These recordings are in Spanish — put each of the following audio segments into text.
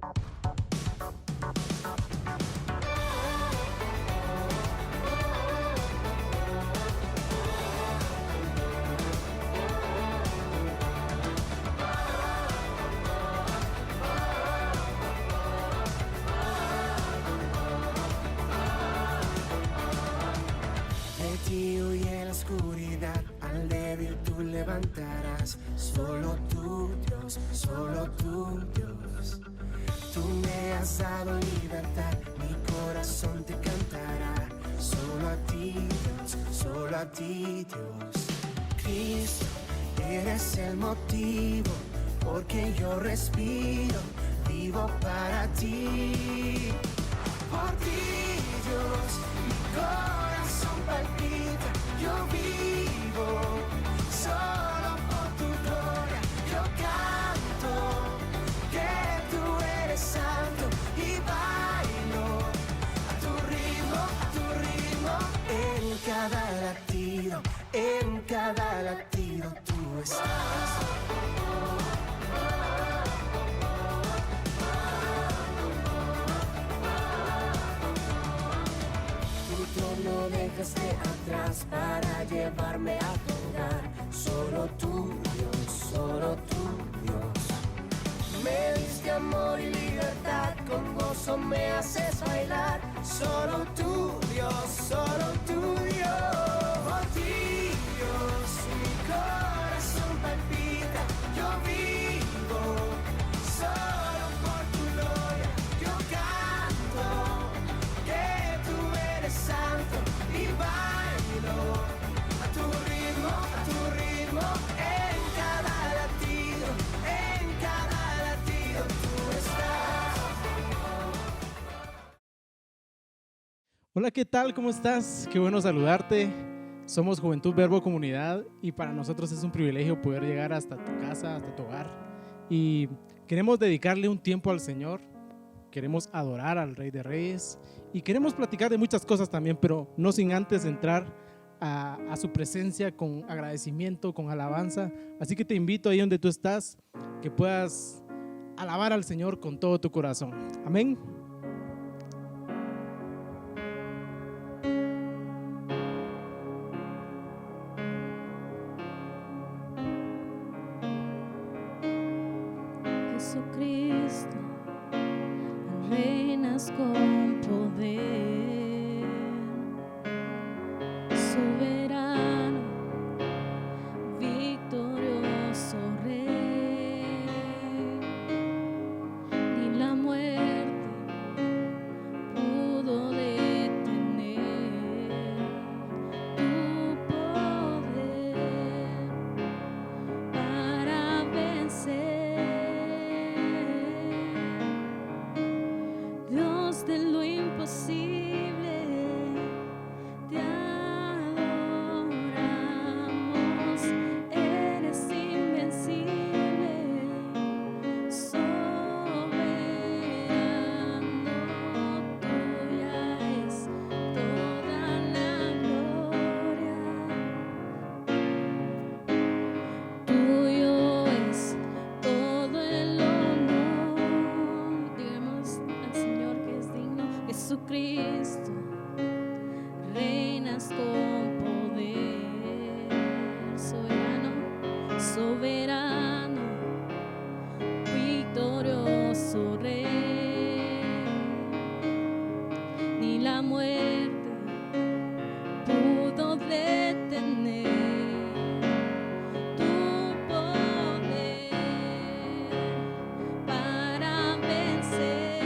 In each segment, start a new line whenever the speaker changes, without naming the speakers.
De ti huye la oscuridad, al débil tú levantarás. Solo tú, Dios, solo tú, Dios. Tú me has dado libertad, mi corazón te cantará. Solo a ti, Dios, solo a ti, Dios. Cristo, eres el motivo, porque yo respiro, vivo para ti. Por ti, Dios, mi corazón palpita, yo vivo solo por tu gloria. Yo canto que tú eres santo y bailo a tu ritmo, en cada latido tú estás. No dejaste atrás para llevarme a tu hogar. Solo tú, Dios, solo tú, Dios. Me diste amor y libertad, con gozo me haces bailar. Solo tú, Dios, solo tú, Dios. Por ti, Dios, mi corazón palpita, yo vivo solo por tu gloria. Yo canto que tú eres santo y bailo a tu ritmo, en cada latido tú estás.
Hola, ¿qué tal? ¿Cómo estás? Qué bueno saludarte. Somos Juventud Verbo Comunidad y para nosotros es un privilegio poder llegar hasta tu casa, hasta tu hogar. Y queremos dedicarle un tiempo al Señor, queremos adorar al Rey de Reyes y queremos platicar de muchas cosas también, pero no sin antes entrar a su presencia con agradecimiento, con alabanza. Así que te invito ahí donde tú estás, que puedas alabar al Señor con todo tu corazón. Amén.
Jesucristo, reinas con poder, soberano, victorioso Rey. Ni la muerte pudo detener tu poder para vencer. Dios de lo imposible, te adoramos. Eres invencible, soberano. Tuya es toda la gloria, tuyo es todo el honor. Digamos al Señor que es digno. Jesucristo, reinas con poder, soberano, soberano, victorioso Rey. Ni la muerte pudo detener tu poder para vencer.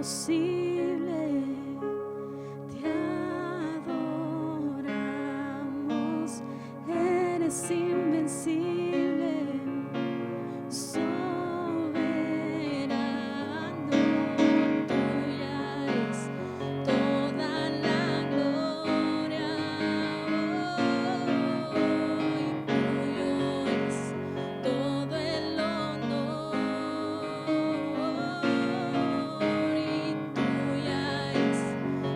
imposible. Te adoramos, eres invencible, soberano. Tuya es toda la gloria, y tuyo es todo el honor, y tuya es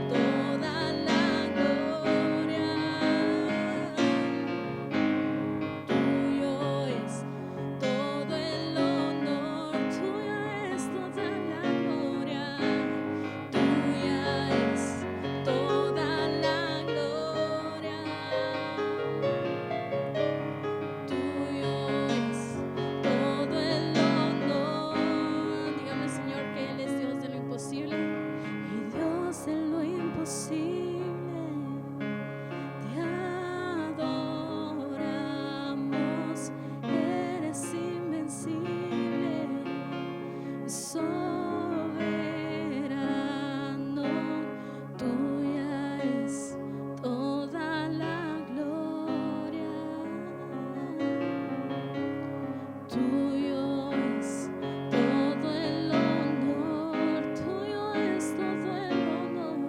toda la gloria. Tuyo es todo el honor, tuya es toda la gloria, tuya es toda la gloria. Tuyo es todo el honor. Dígame, Señor, que Él es Dios de lo imposible y Dios de lo imposible. Te adoramos, eres invencible, soberano. Tuya es toda la gloria. Tuyo es todo el honor, tuyo es todo el honor,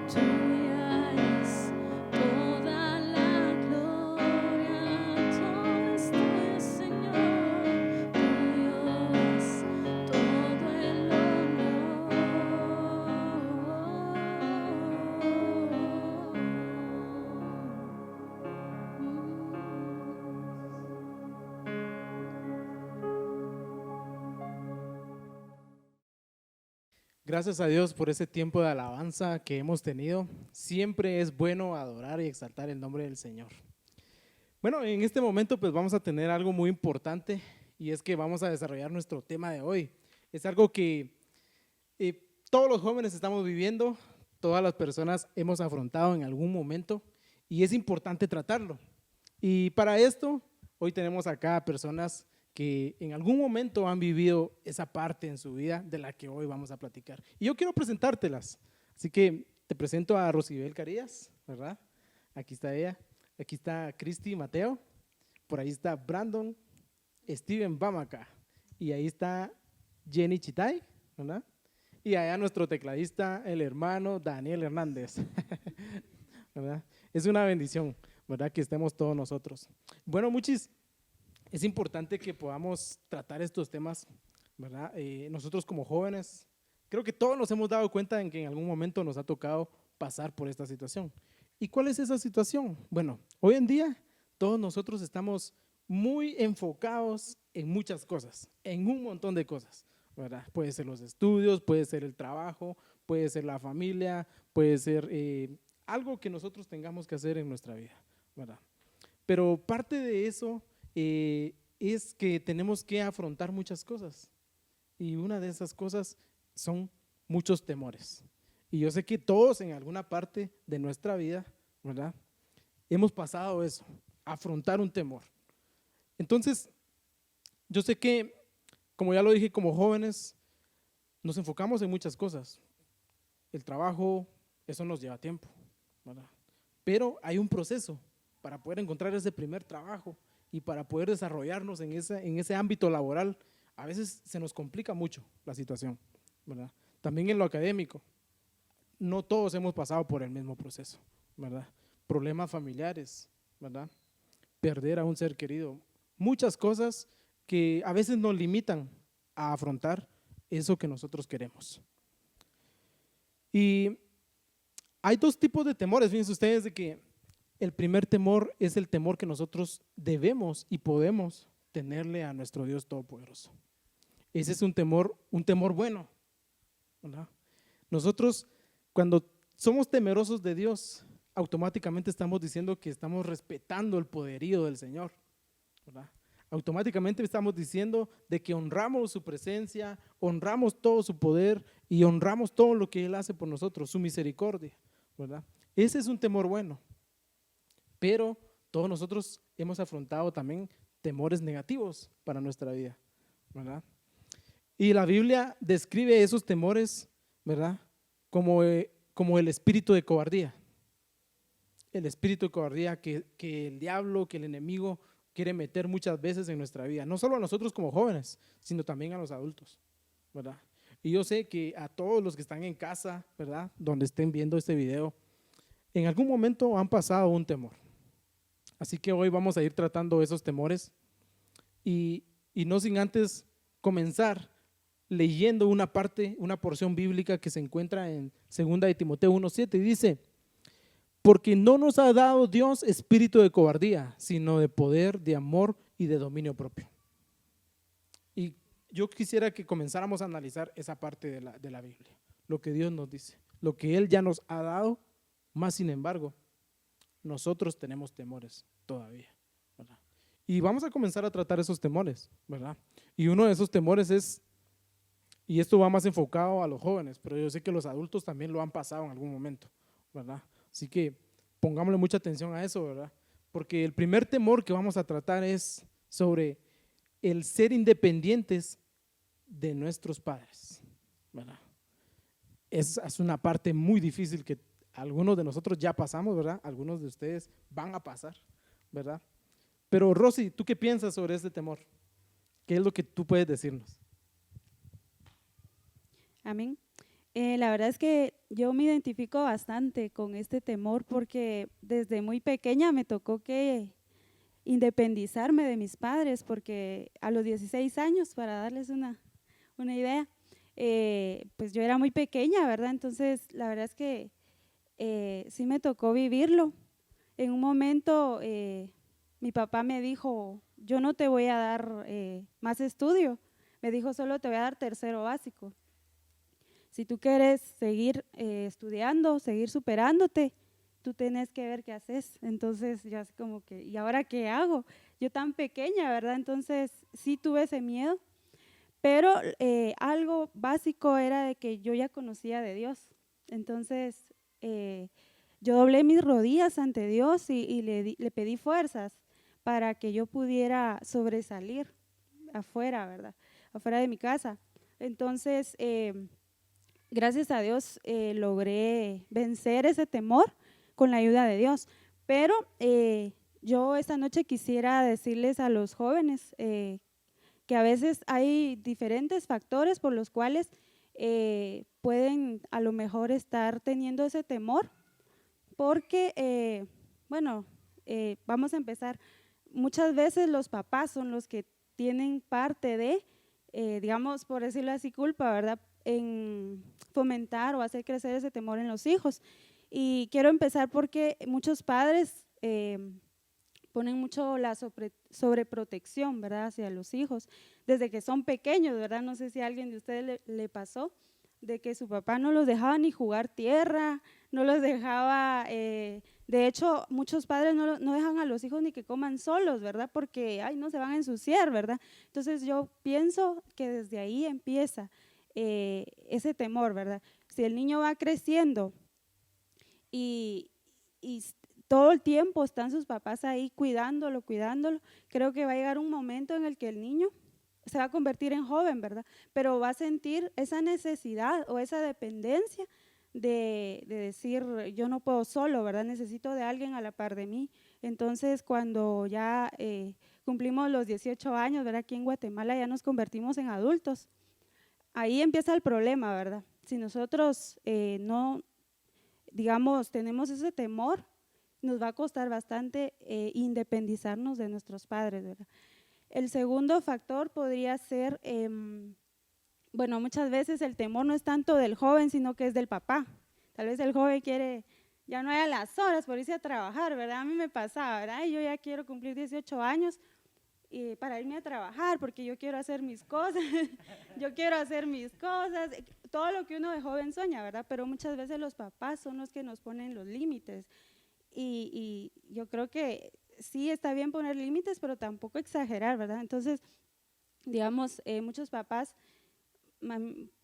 tuya es toda la gloria, todo es tuyo, Señor, tuyo es todo el
Gracias a Dios por ese tiempo de alabanza que hemos tenido. Siempre es bueno adorar y exaltar el nombre del Señor. Bueno, en este momento pues vamos a tener algo muy importante y es que vamos a desarrollar nuestro tema de hoy. Es algo que todos los jóvenes estamos viviendo, todas las personas hemos afrontado en algún momento y es importante tratarlo. Y para esto, hoy tenemos acá personas que en algún momento han vivido esa parte en su vida de la que hoy vamos a platicar. Y yo quiero presentártelas. Así que te presento a Rosibel Carías, ¿verdad? Aquí está ella. Aquí está Cristi Mateo. Por ahí está Brandon, Steven Bamaca. Y ahí está Jenny Chitay, ¿verdad? Y allá nuestro tecladista, el hermano Daniel Hernández. ¿Verdad? Es una bendición, ¿verdad? Que estemos todos nosotros. Bueno, muchis. Es importante que podamos tratar estos temas, ¿verdad? Nosotros como jóvenes, creo que todos nos hemos dado cuenta en que en algún momento nos ha tocado pasar por esta situación. ¿Y cuál es esa situación? Bueno, hoy en día todos nosotros estamos muy enfocados en muchas cosas, en un montón de cosas, ¿verdad? Puede ser los estudios, puede ser el trabajo, puede ser la familia, puede ser algo que nosotros tengamos que hacer en nuestra vida, ¿verdad? Pero parte de eso es que tenemos que afrontar muchas cosas y una de esas cosas son muchos temores. Y yo sé que todos en alguna parte de nuestra vida, ¿verdad? Hemos pasado eso, afrontar un temor. Entonces, yo sé que, como ya lo dije, como jóvenes, nos enfocamos en muchas cosas. El trabajo, eso nos lleva tiempo, ¿verdad? Pero hay un proceso para poder encontrar ese primer trabajo y para poder desarrollarnos en ese ámbito laboral. A veces se nos complica mucho la situación, ¿verdad? También en lo académico, no todos hemos pasado por el mismo proceso, ¿verdad? Problemas familiares, ¿verdad? Perder a un ser querido, muchas cosas que a veces nos limitan a afrontar eso que nosotros queremos. Y hay dos tipos de temores, fíjense ustedes, de que el primer temor es el temor que nosotros debemos y podemos tenerle a nuestro Dios Todopoderoso. Ese es un temor bueno, ¿verdad? Nosotros cuando somos temerosos de Dios, automáticamente estamos diciendo que estamos respetando el poderío del Señor, ¿verdad? Automáticamente estamos diciendo de que honramos su presencia, honramos todo su poder y honramos todo lo que Él hace por nosotros, su misericordia, ¿verdad? Ese es un temor bueno. Pero todos nosotros hemos afrontado también temores negativos para nuestra vida, ¿verdad? Y la Biblia describe esos temores, ¿verdad? Como el espíritu de cobardía. El espíritu de cobardía que el diablo, que el enemigo quiere meter muchas veces en nuestra vida. No solo a nosotros como jóvenes, sino también a los adultos, ¿verdad? Y yo sé que a todos los que están en casa, ¿verdad? Donde estén viendo este video, en algún momento han pasado un temor. Así que hoy vamos a ir tratando esos temores y no sin antes comenzar leyendo una porción bíblica que se encuentra en 2 de Timoteo 1:7 y dice: porque no nos ha dado Dios espíritu de cobardía, sino de poder, de amor y de dominio propio. Y yo quisiera que comenzáramos a analizar esa parte de la Biblia, lo que Dios nos dice, lo que Él ya nos ha dado, más sin embargo, nosotros tenemos temores todavía, ¿verdad? Y vamos a comenzar a tratar esos temores, ¿verdad? Y uno de esos temores es, y esto va más enfocado a los jóvenes, pero yo sé que los adultos también lo han pasado en algún momento, ¿verdad? Así que pongámosle mucha atención a eso, ¿verdad? Porque el primer temor que vamos a tratar es sobre el ser independientes de nuestros padres, ¿verdad? Es una parte muy difícil que algunos de nosotros ya pasamos, ¿verdad? Algunos de ustedes van a pasar, ¿verdad? Pero Rosy, ¿tú qué piensas sobre este temor? ¿Qué es lo que tú puedes decirnos?
Amén. La verdad es que yo me identifico bastante con este temor porque desde muy pequeña me tocó que independizarme de mis padres, porque a los 16 años, para darles una idea, pues yo era muy pequeña, ¿verdad? Entonces la verdad es que sí me tocó vivirlo. En un momento mi papá me dijo: yo no te voy a dar más estudio, me dijo: solo te voy a dar tercero básico. Si tú quieres seguir estudiando, seguir superándote, tú tienes que ver qué haces. Entonces yo así como que, ¿y ahora qué hago? Yo tan pequeña, ¿verdad? Entonces sí tuve ese miedo, pero algo básico era de que yo ya conocía de Dios. Entonces yo doblé mis rodillas ante Dios y le pedí fuerzas para que yo pudiera sobresalir afuera, ¿verdad? Afuera de mi casa. Entonces gracias a Dios logré vencer ese temor con la ayuda de Dios. Pero yo esta noche quisiera decirles a los jóvenes que a veces hay diferentes factores por los cuales pueden a lo mejor estar teniendo ese temor, porque, vamos a empezar. Muchas veces los papás son los que tienen parte de, digamos, por decirlo así, culpa, ¿verdad?, en fomentar o hacer crecer ese temor en los hijos. Y quiero empezar porque muchos padres ponen mucho la sobreprotección, ¿verdad?, hacia los hijos desde que son pequeños, ¿verdad? No sé si a alguien de ustedes le pasó de que su papá no los dejaba ni jugar tierra, no los dejaba, de hecho muchos padres no dejan a los hijos ni que coman solos, ¿verdad? Porque, ay, no se van a ensuciar, ¿verdad? Entonces yo pienso que desde ahí empieza ese temor, ¿verdad? Si el niño va creciendo y todo el tiempo están sus papás ahí cuidándolo, creo que va a llegar un momento en el que el niño se va a convertir en joven, ¿verdad? Pero va a sentir esa necesidad o esa dependencia de decir: yo no puedo solo, ¿verdad? Necesito de alguien a la par de mí. Entonces, cuando ya cumplimos los 18 años, ¿verdad? Aquí en Guatemala ya nos convertimos en adultos. Ahí empieza el problema, ¿verdad? Si nosotros no, digamos, tenemos ese temor, nos va a costar bastante independizarnos de nuestros padres, ¿verdad? El segundo factor podría ser, muchas veces el temor no es tanto del joven, sino que es del papá. Tal vez el joven quiere, ya no hay a las horas por irse a trabajar, ¿verdad? A mí me pasaba, ¿verdad? Y yo ya quiero cumplir 18 años para irme a trabajar porque yo quiero hacer mis cosas, todo lo que uno de joven sueña, ¿verdad? Pero muchas veces los papás son los que nos ponen los límites y yo creo que sí está bien poner límites, pero tampoco exagerar, ¿verdad? Entonces, digamos, muchos papás,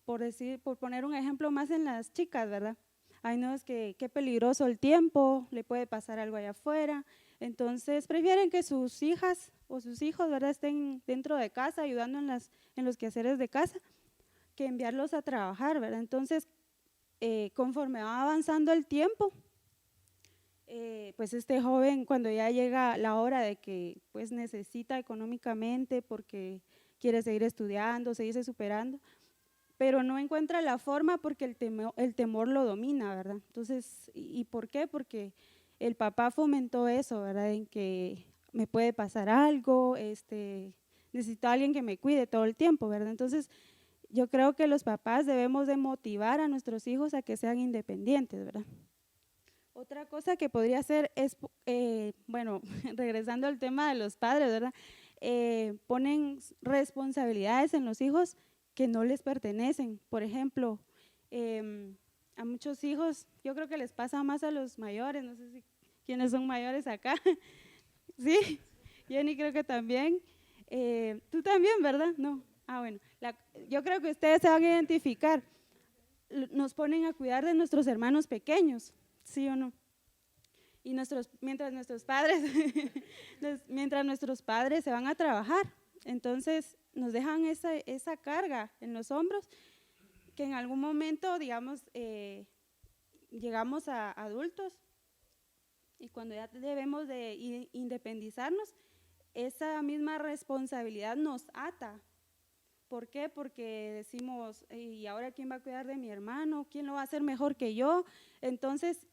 por poner un ejemplo más en las chicas, ¿verdad? Ay, no, es que qué peligroso el tiempo, le puede pasar algo allá afuera. Entonces, prefieren que sus hijas o sus hijos, ¿verdad?, estén dentro de casa ayudando en los quehaceres de casa que enviarlos a trabajar, ¿verdad? Entonces, conforme va avanzando el tiempo, pues este joven, cuando ya llega la hora de que pues necesita económicamente porque quiere seguir estudiando, seguirse superando, pero no encuentra la forma porque el temor lo domina, ¿verdad? Entonces, ¿y por qué? Porque el papá fomentó eso, ¿verdad? En que me puede pasar algo, necesito a alguien que me cuide todo el tiempo, ¿verdad? Entonces, yo creo que los papás debemos de motivar a nuestros hijos a que sean independientes, ¿verdad? Otra cosa que podría hacer es, bueno, regresando al tema de los padres, ¿verdad? Ponen responsabilidades en los hijos que no les pertenecen. Por ejemplo, a muchos hijos, yo creo que les pasa más a los mayores, no sé si quiénes son mayores acá. Sí, Jenny creo que también. Tú también, ¿verdad? No. Ah, bueno, yo creo que ustedes se van a identificar. Nos ponen a cuidar de nuestros hermanos pequeños, ¿sí o no? Y mientras nuestros padres se van a trabajar, entonces nos dejan esa carga en los hombros, que en algún momento, digamos, llegamos a adultos y cuando ya debemos de independizarnos, esa misma responsabilidad nos ata. ¿Por qué? Porque decimos, ¿y ahora quién va a cuidar de mi hermano? ¿Quién lo va a hacer mejor que yo? Entonces,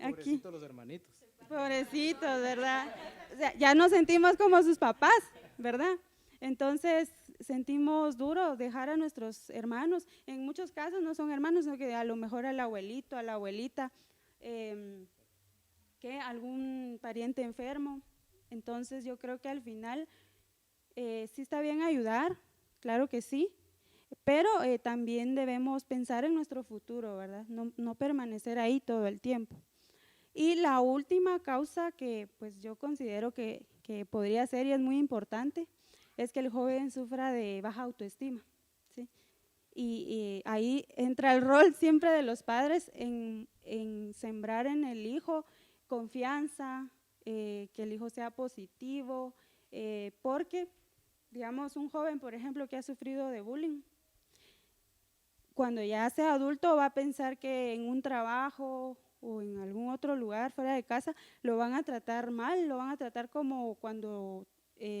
aquí,
Pobrecitos los hermanitos.
pobrecitos, ¿verdad? O sea, ya nos sentimos como sus papás, ¿verdad? Entonces, sentimos duro dejar a nuestros hermanos. En muchos casos no son hermanos, sino que a lo mejor al abuelito, a la abuelita, que algún pariente enfermo. Entonces, yo creo que al final sí está bien ayudar, claro que sí, pero también debemos pensar en nuestro futuro, ¿verdad? No permanecer ahí todo el tiempo. Y la última causa que pues yo considero que podría ser y es muy importante es que el joven sufra de baja autoestima, ¿sí? Y ahí entra el rol siempre de los padres en sembrar en el hijo confianza, que el hijo sea positivo, porque digamos, un joven, por ejemplo, que ha sufrido de bullying, cuando ya sea adulto va a pensar que en un trabajo o en algún otro lugar fuera de casa lo van a tratar mal, lo van a tratar como cuando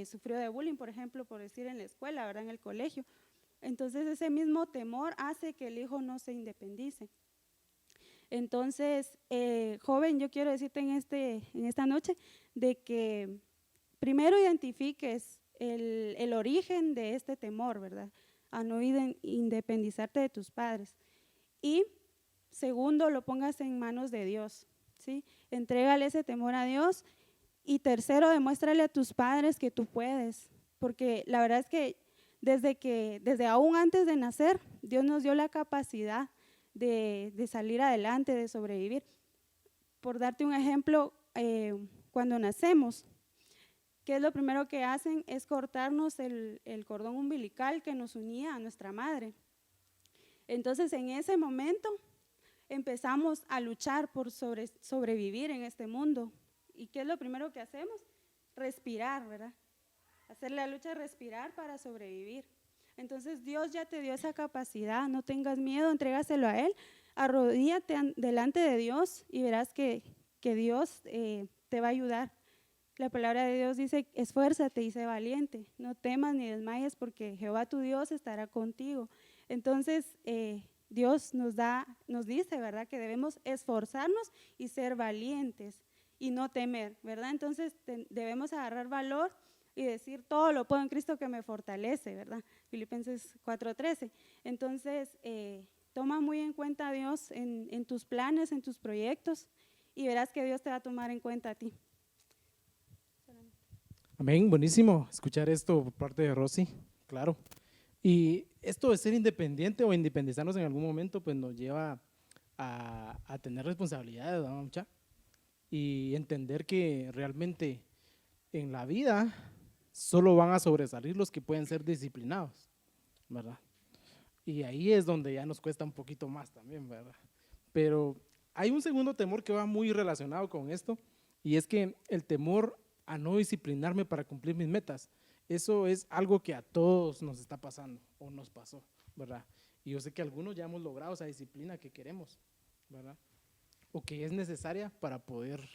sufrió de bullying, por ejemplo, por decir en la escuela, ¿verdad? En el colegio. Entonces ese mismo temor hace que el hijo no se independice. Entonces, joven, yo quiero decirte en esta noche de que primero identifiques el origen de este temor, ¿verdad? A no independizarte de tus padres. Y segundo, lo pongas en manos de Dios, ¿sí? Entrégale ese temor a Dios. Y tercero, demuéstrale a tus padres que tú puedes, porque la verdad es que desde aún antes de nacer, Dios nos dio la capacidad de salir adelante, de sobrevivir. Por darte un ejemplo, cuando nacemos, ¿qué es lo primero que hacen? Es cortarnos el cordón umbilical que nos unía a nuestra madre. Entonces, en ese momento empezamos a luchar por sobrevivir en este mundo. ¿Y qué es lo primero que hacemos? Respirar, ¿verdad? Hacer la lucha de respirar para sobrevivir. Entonces, Dios ya te dio esa capacidad, no tengas miedo, entrégaselo a Él, arrodíllate delante de Dios y verás que Dios te va a ayudar. La palabra de Dios dice, esfuérzate y sé valiente, no temas ni desmayes porque Jehová tu Dios estará contigo. Entonces, Dios nos dice, ¿verdad? Que debemos esforzarnos y ser valientes y no temer, ¿verdad? Entonces, debemos agarrar valor y decir, todo lo puedo en Cristo que me fortalece, ¿verdad? Filipenses 4:13. Entonces, toma muy en cuenta a Dios en tus planes, en tus proyectos y verás que Dios te va a tomar en cuenta a ti.
Amén, buenísimo escuchar esto por parte de Rosy, claro. Y esto de ser independiente o independizarnos en algún momento, pues nos lleva a tener responsabilidades, ¿no, mucha? Y entender que realmente en la vida solo van a sobresalir los que pueden ser disciplinados, ¿verdad? Y ahí es donde ya nos cuesta un poquito más también, ¿verdad? Pero hay un segundo temor que va muy relacionado con esto, y es que el temor a no disciplinarme para cumplir mis metas. Eso es algo que a todos nos está pasando o nos pasó, ¿verdad? Y yo sé que algunos ya hemos logrado esa disciplina que queremos, ¿verdad? O que es necesaria para poder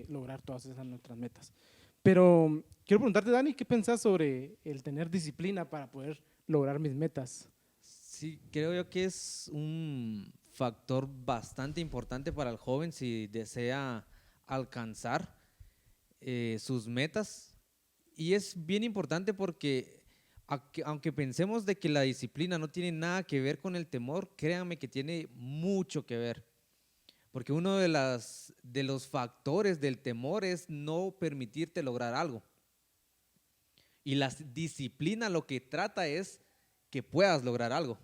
lograr todas esas nuestras metas. Pero quiero preguntarte, Dani, ¿qué pensás sobre el tener disciplina para poder lograr mis metas?
Sí, creo yo que es un factor bastante importante para el joven si desea alcanzar sus metas. Y es bien importante porque aunque pensemos de que la disciplina no tiene nada que ver con el temor, créanme que tiene mucho que ver. Porque uno de los factores del temor es no permitirte lograr algo. Y la disciplina lo que trata es que puedas lograr algo.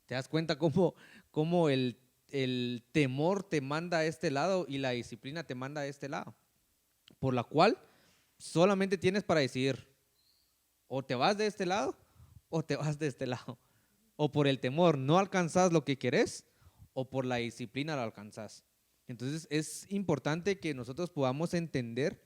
¿Te das cuenta cómo el temor te manda a este lado y la disciplina te manda a este lado? Por la cual solamente tienes para decidir, o te vas de este lado o te vas de este lado. O por el temor no alcanzas lo que querés, o por la disciplina lo alcanzas. Entonces es importante que nosotros podamos entender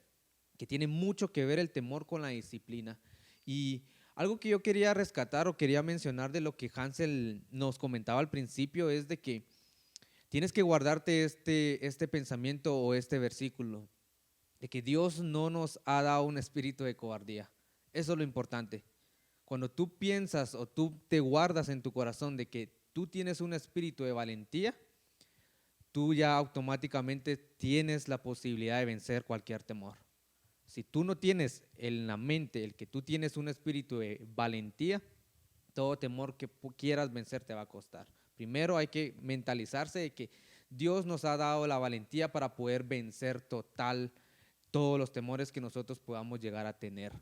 que tiene mucho que ver el temor con la disciplina. Y algo que yo quería rescatar o quería mencionar de lo que Hansel nos comentaba al principio es de que tienes que guardarte este pensamiento o este versículo, de que Dios no nos ha dado un espíritu de cobardía. Eso es lo importante. Cuando tú piensas o tú te guardas en tu corazón de que tú tienes un espíritu de valentía, tú ya automáticamente tienes la posibilidad de vencer cualquier temor. Si tú no tienes en la mente el que tú tienes un espíritu de valentía, todo temor que quieras vencer te va a costar. Primero hay que mentalizarse de que Dios nos ha dado la valentía para poder vencer todos los temores que nosotros podamos llegar a tener.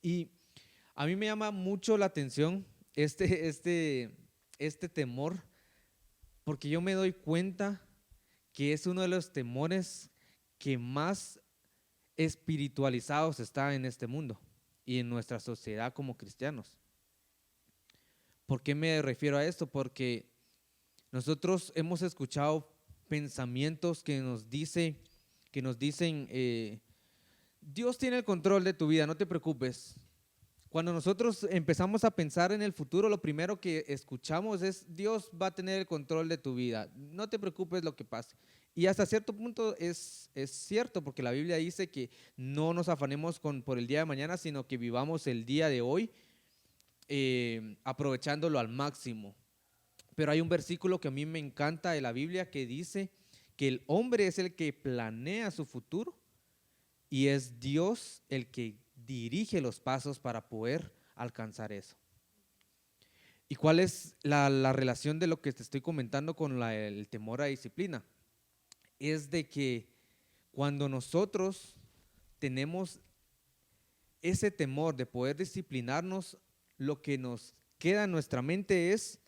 Y a mí me llama mucho la atención este temor, porque yo me doy cuenta que es uno de los temores que más espiritualizados está en este mundo y en nuestra sociedad como cristianos. ¿Por qué me refiero a esto? Porque nosotros hemos escuchado pensamientos que nos dicen, Dios tiene el control de tu vida, no te preocupes. Cuando nosotros empezamos a pensar en el futuro, lo primero que escuchamos es Dios va a tener el control de tu vida, no te preocupes lo que pase. Y hasta cierto punto es cierto, porque la Biblia dice que no nos afanemos por el día de mañana, sino que vivamos el día de hoy aprovechándolo al máximo. Pero hay un versículo que a mí me encanta de la Biblia que dice que el hombre es el que planea su futuro y es Dios el que dirige los pasos para poder alcanzar eso. ¿Y cuál es la relación de lo que te estoy comentando con el temor a disciplina? Es de que cuando nosotros tenemos ese temor de poder disciplinarnos, lo que nos queda en nuestra mente es,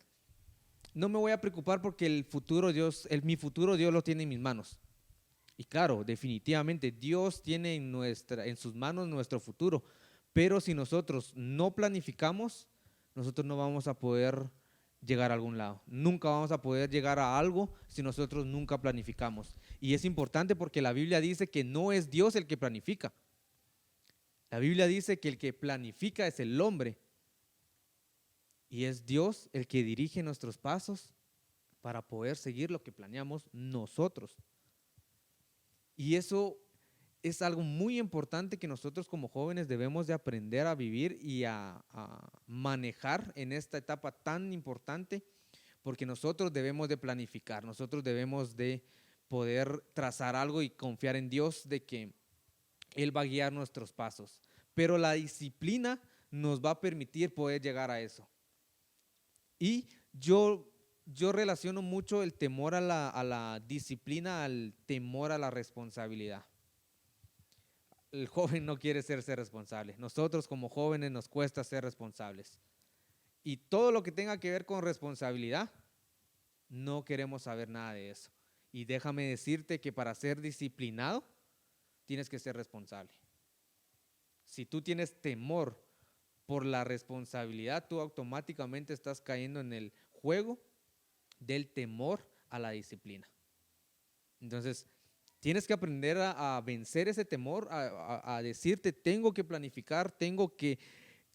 no me voy a preocupar porque mi futuro Dios lo tiene en mis manos. Y claro, definitivamente Dios tiene en sus manos nuestro futuro, pero si nosotros no planificamos, nosotros no vamos a poder llegar a algún lado. Nunca vamos a poder llegar a algo si nosotros nunca planificamos. Y es importante porque la Biblia dice que no es Dios el que planifica. La Biblia dice que el que planifica es el hombre. Y es Dios el que dirige nuestros pasos para poder seguir lo que planeamos nosotros. Y eso es algo muy importante que nosotros como jóvenes debemos de aprender a vivir y a manejar en esta etapa tan importante, porque nosotros debemos de planificar, nosotros debemos de poder trazar algo y confiar en Dios de que Él va a guiar nuestros pasos. Pero la disciplina nos va a permitir poder llegar a eso. Y yo relaciono mucho el temor a la disciplina al temor a la responsabilidad. El joven no quiere ser responsable. Nosotros como jóvenes nos cuesta ser responsables. Y todo lo que tenga que ver con responsabilidad, no queremos saber nada de eso. Y déjame decirte que para ser disciplinado, tienes que ser responsable. Si tú tienes temor por la responsabilidad, tú automáticamente estás cayendo en el juego del temor a la disciplina. Entonces, Tienes que aprender a vencer ese temor, a decirte, tengo que planificar, tengo que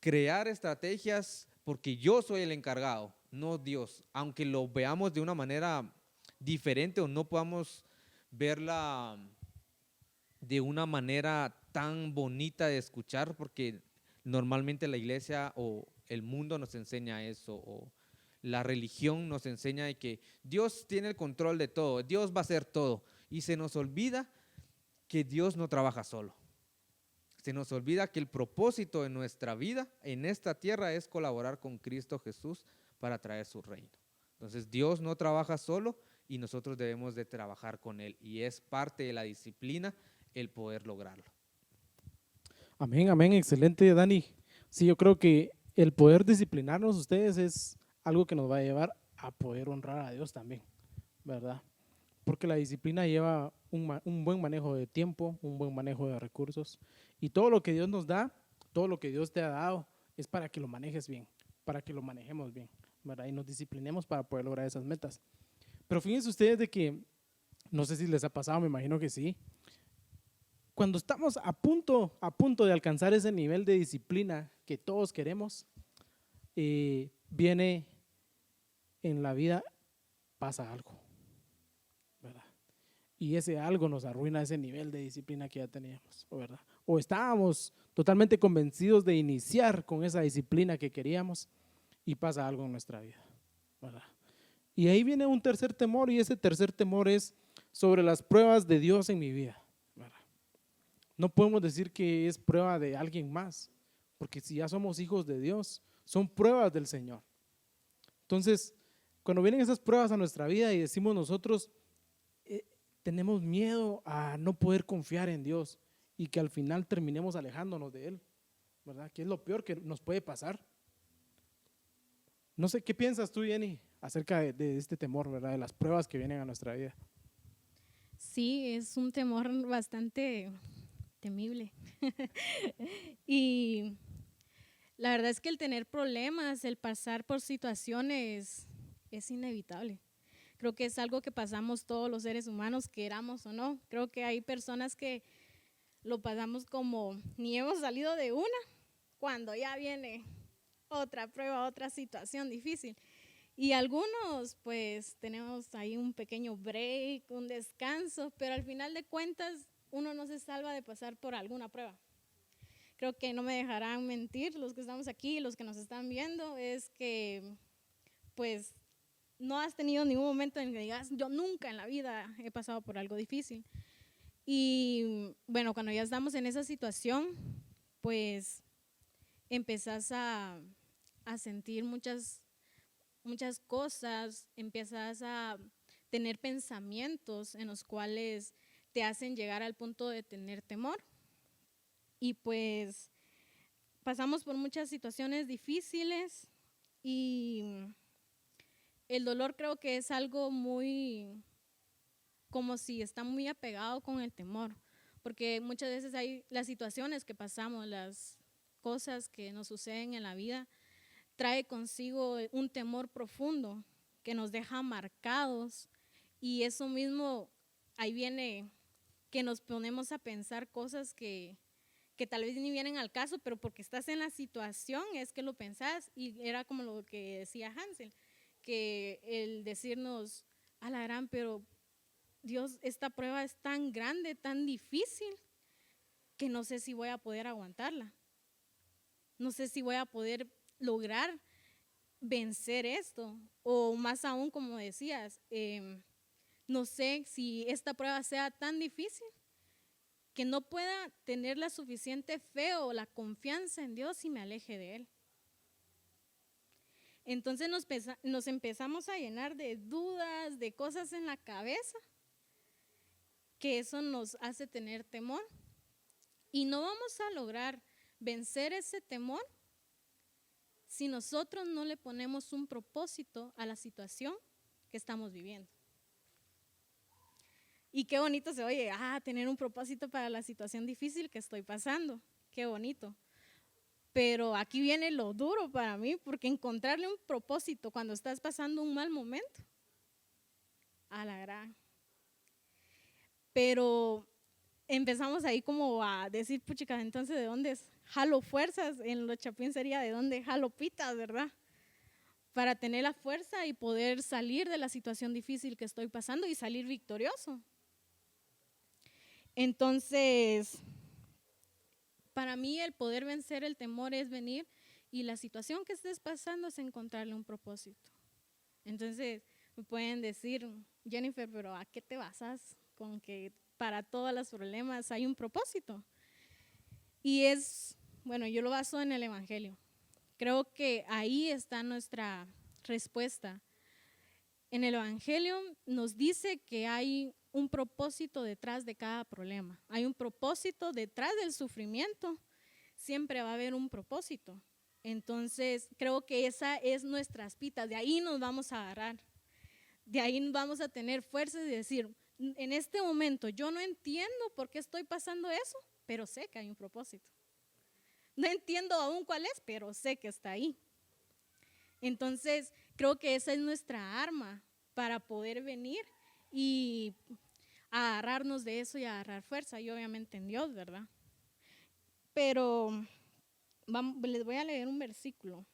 crear estrategias porque yo soy el encargado, no Dios. Aunque lo veamos de una manera diferente o no podamos verla de una manera tan bonita de escuchar, porque normalmente la iglesia o el mundo nos enseña eso, o la religión nos enseña de que Dios tiene el control de todo, Dios va a hacer todo, y se nos olvida que Dios no trabaja solo. Se nos olvida que el propósito de nuestra vida en esta tierra es colaborar con Cristo Jesús para traer su reino. Entonces Dios no trabaja solo y nosotros debemos de trabajar con Él, y es parte de la disciplina el poder lograrlo.
Amén, amén, excelente, Dani. Sí, yo creo que el poder disciplinarnos ustedes es algo que nos va a llevar a poder honrar a Dios también, ¿verdad? Porque la disciplina lleva un buen manejo de tiempo, un buen manejo de recursos, y todo lo que Dios nos da, todo lo que Dios te ha dado, es para que lo manejes bien, para que lo manejemos bien, ¿verdad? Y nos disciplinemos para poder lograr esas metas. Pero fíjense ustedes de que, no sé si les ha pasado, me imagino que sí, cuando estamos a punto de alcanzar ese nivel de disciplina que todos queremos, viene en la vida, pasa algo, ¿verdad? Y ese algo nos arruina ese nivel de disciplina que ya teníamos, ¿verdad? O estábamos totalmente convencidos de iniciar con esa disciplina que queríamos y pasa algo en nuestra vida, ¿verdad? Y ahí viene un tercer temor, y ese tercer temor es sobre las pruebas de Dios en mi vida, ¿verdad? No podemos decir que es prueba de alguien más, porque si ya somos hijos de Dios, son pruebas del Señor. Entonces, cuando vienen esas pruebas a nuestra vida y decimos nosotros, tenemos miedo a no poder confiar en Dios y que al final terminemos alejándonos de Él, ¿verdad? Que es lo peor que nos puede pasar. No sé, ¿qué piensas tú, Jenny, acerca de este temor, ¿verdad? De las pruebas que vienen a nuestra vida.
Sí, es un temor bastante temible. Y la verdad es que el tener problemas, el pasar por situaciones es inevitable. Creo que es algo que pasamos todos los seres humanos, queramos o no. Creo que hay personas que lo pasamos como ni hemos salido de una, cuando ya viene otra prueba, otra situación difícil. Y algunos pues tenemos ahí un pequeño break, un descanso, pero al final de cuentas uno no se salva de pasar por alguna prueba. Creo que no me dejarán mentir los que estamos aquí, los que nos están viendo, es que pues no has tenido ningún momento en que digas, yo nunca en la vida he pasado por algo difícil. Y bueno, cuando ya estamos en esa situación, pues empezás a sentir muchas cosas, empiezas a tener pensamientos en los cuales te hacen llegar al punto de tener temor. Y pues pasamos por muchas situaciones difíciles y el dolor creo que es algo muy, como si está muy apegado con el temor, porque muchas veces hay las situaciones que pasamos, las cosas que nos suceden en la vida, trae consigo un temor profundo que nos deja marcados, y eso mismo, ahí viene que nos ponemos a pensar cosas que tal vez ni vienen al caso, pero porque estás en la situación es que lo pensás. Y era como lo que decía Hansel, que el decirnos, a la gran, pero Dios, esta prueba es tan grande, tan difícil, que no sé si voy a poder aguantarla, no sé si voy a poder lograr vencer esto, o más aún, como decías, no sé si esta prueba sea tan difícil que no pueda tener la suficiente fe o la confianza en Dios y me aleje de Él. Entonces nos empezamos a llenar de dudas, de cosas en la cabeza, que eso nos hace tener temor, y no vamos a lograr vencer ese temor si nosotros no le ponemos un propósito a la situación que estamos viviendo. Y qué bonito se oye, tener un propósito para la situación difícil que estoy pasando, qué bonito. Pero aquí viene lo duro para mí, porque encontrarle un propósito cuando estás pasando un mal momento, a la gran. pero empezamos ahí como a decir, puchica, entonces ¿de dónde jalo fuerzas? En los chapín sería ¿de dónde jalo pitas, verdad? Para tener la fuerza y poder salir de la situación difícil que estoy pasando y salir victorioso. Entonces, para mí el poder vencer el temor es venir y la situación que estés pasando es encontrarle un propósito. Entonces, me pueden decir, Jennifer, pero ¿a qué te basas con que para todos los problemas hay un propósito? Y bueno, yo lo baso en el Evangelio. Creo que ahí está nuestra respuesta. En el Evangelio nos dice que hay un propósito detrás de cada problema. Hay un propósito detrás del sufrimiento. Siempre va a haber un propósito. Entonces, creo que esa es nuestras pitas. De ahí nos vamos a agarrar. De ahí vamos a tener fuerzas y decir, en este momento yo no entiendo por qué estoy pasando eso, pero sé que hay un propósito. No entiendo aún cuál es, pero sé que está ahí. Entonces, creo que esa es nuestra arma para poder venir y agarrarnos de eso y agarrar fuerza, y obviamente en Dios, ¿verdad? Pero les voy a leer un versículo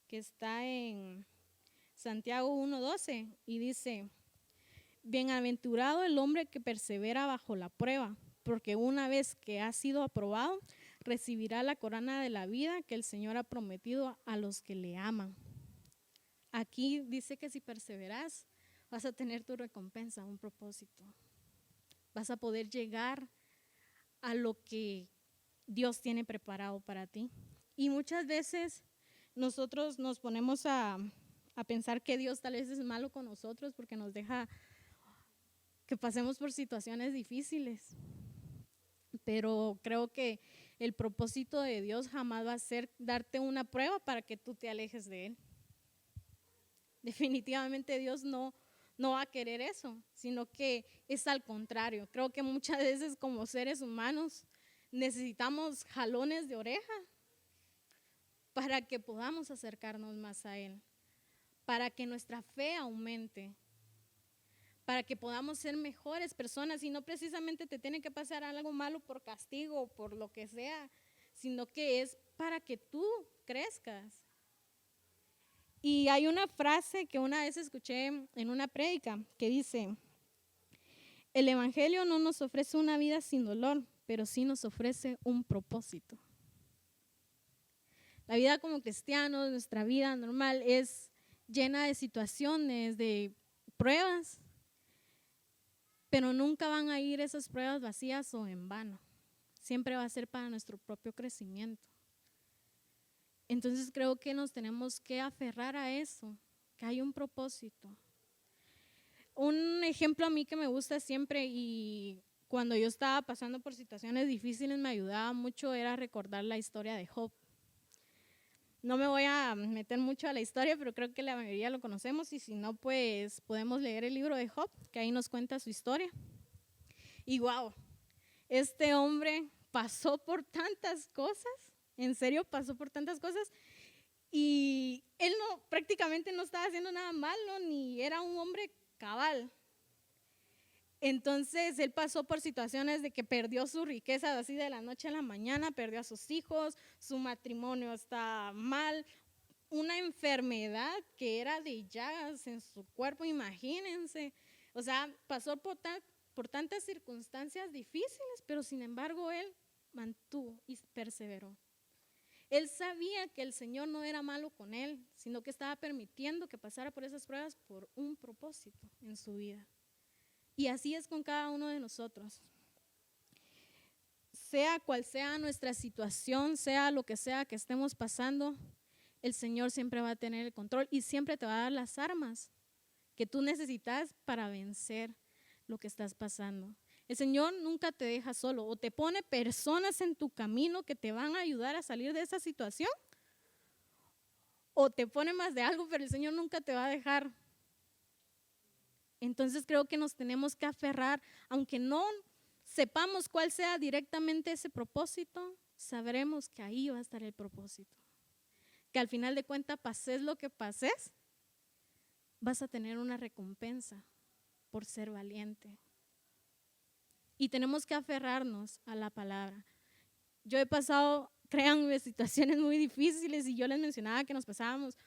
que está en Santiago 1:12 y dice, bienaventurado el hombre que persevera bajo la prueba, porque una vez que ha sido aprobado, recibirá la corona de la vida que el Señor ha prometido a los que le aman. Aquí dice que si perseveras, vas a tener tu recompensa, un propósito. Vas a poder llegar a lo que Dios tiene preparado para ti. Y muchas veces nosotros nos ponemos a pensar que Dios tal vez es malo con nosotros porque nos deja que pasemos por situaciones difíciles. Pero creo que el propósito de Dios jamás va a ser darte una prueba para que tú te alejes de Él. Definitivamente Dios no va a querer eso, sino que es al contrario. Creo que muchas veces como seres humanos necesitamos jalones de oreja para que podamos acercarnos más a Él, para que nuestra fe aumente, para que podamos ser mejores personas, y no precisamente te tiene que pasar algo malo por castigo o por lo que sea, sino que es para que tú crezcas. Y hay una frase que una vez escuché en una prédica que dice, el Evangelio no nos ofrece una vida sin dolor, pero sí nos ofrece un propósito. La vida como cristianos, nuestra vida normal es llena de situaciones, de pruebas, pero nunca van a ir esas pruebas vacías o en vano. Siempre va a ser para nuestro propio crecimiento. Entonces creo que nos tenemos que aferrar a eso, que hay un propósito. Un ejemplo a mí que me gusta siempre y cuando yo estaba pasando por situaciones difíciles me ayudaba mucho era recordar la historia de Job. No me voy a meter mucho a la historia, pero creo que la mayoría lo conocemos y si no, pues podemos leer el libro de Job, que ahí nos cuenta su historia. Y wow, este hombre pasó por tantas cosas, en serio pasó por tantas cosas y él prácticamente no estaba haciendo nada malo ni era un hombre cabal. Entonces él pasó por situaciones de que perdió su riqueza así de la noche a la mañana, perdió a sus hijos, su matrimonio está mal, una enfermedad que era de llagas en su cuerpo, imagínense. O sea, pasó por tantas circunstancias difíciles, pero sin embargo él mantuvo y perseveró. Él sabía que el Señor no era malo con él, sino que estaba permitiendo que pasara por esas pruebas por un propósito en su vida. Y así es con cada uno de nosotros. Sea cual sea nuestra situación, sea lo que sea que estemos pasando, el Señor siempre va a tener el control y siempre te va a dar las armas que tú necesitas para vencer lo que estás pasando. El Señor nunca te deja solo o te pone personas en tu camino que te van a ayudar a salir de esa situación o te pone más de algo, pero el Señor nunca te va a dejar. Entonces creo que nos tenemos que aferrar, aunque no sepamos cuál sea directamente ese propósito, sabremos que ahí va a estar el propósito. Que al final de cuentas, pases lo que pases, vas a tener una recompensa por ser valiente. y tenemos que aferrarnos a la palabra. Yo he pasado, créanme, situaciones muy difíciles y yo les mencionaba que nos pasábamos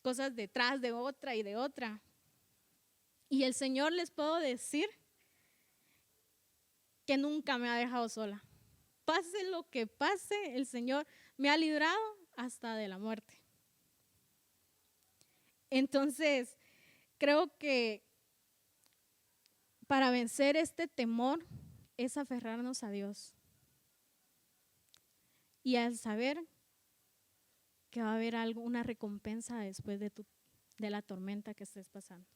cosas detrás de otra y de otra. Y el Señor, les puedo decir que nunca me ha dejado sola. Pase lo que pase, el Señor me ha librado hasta de la muerte. Entonces, creo que para vencer este temor es aferrarnos a Dios. Y al saber que va a haber una recompensa después de la tormenta que estés pasando.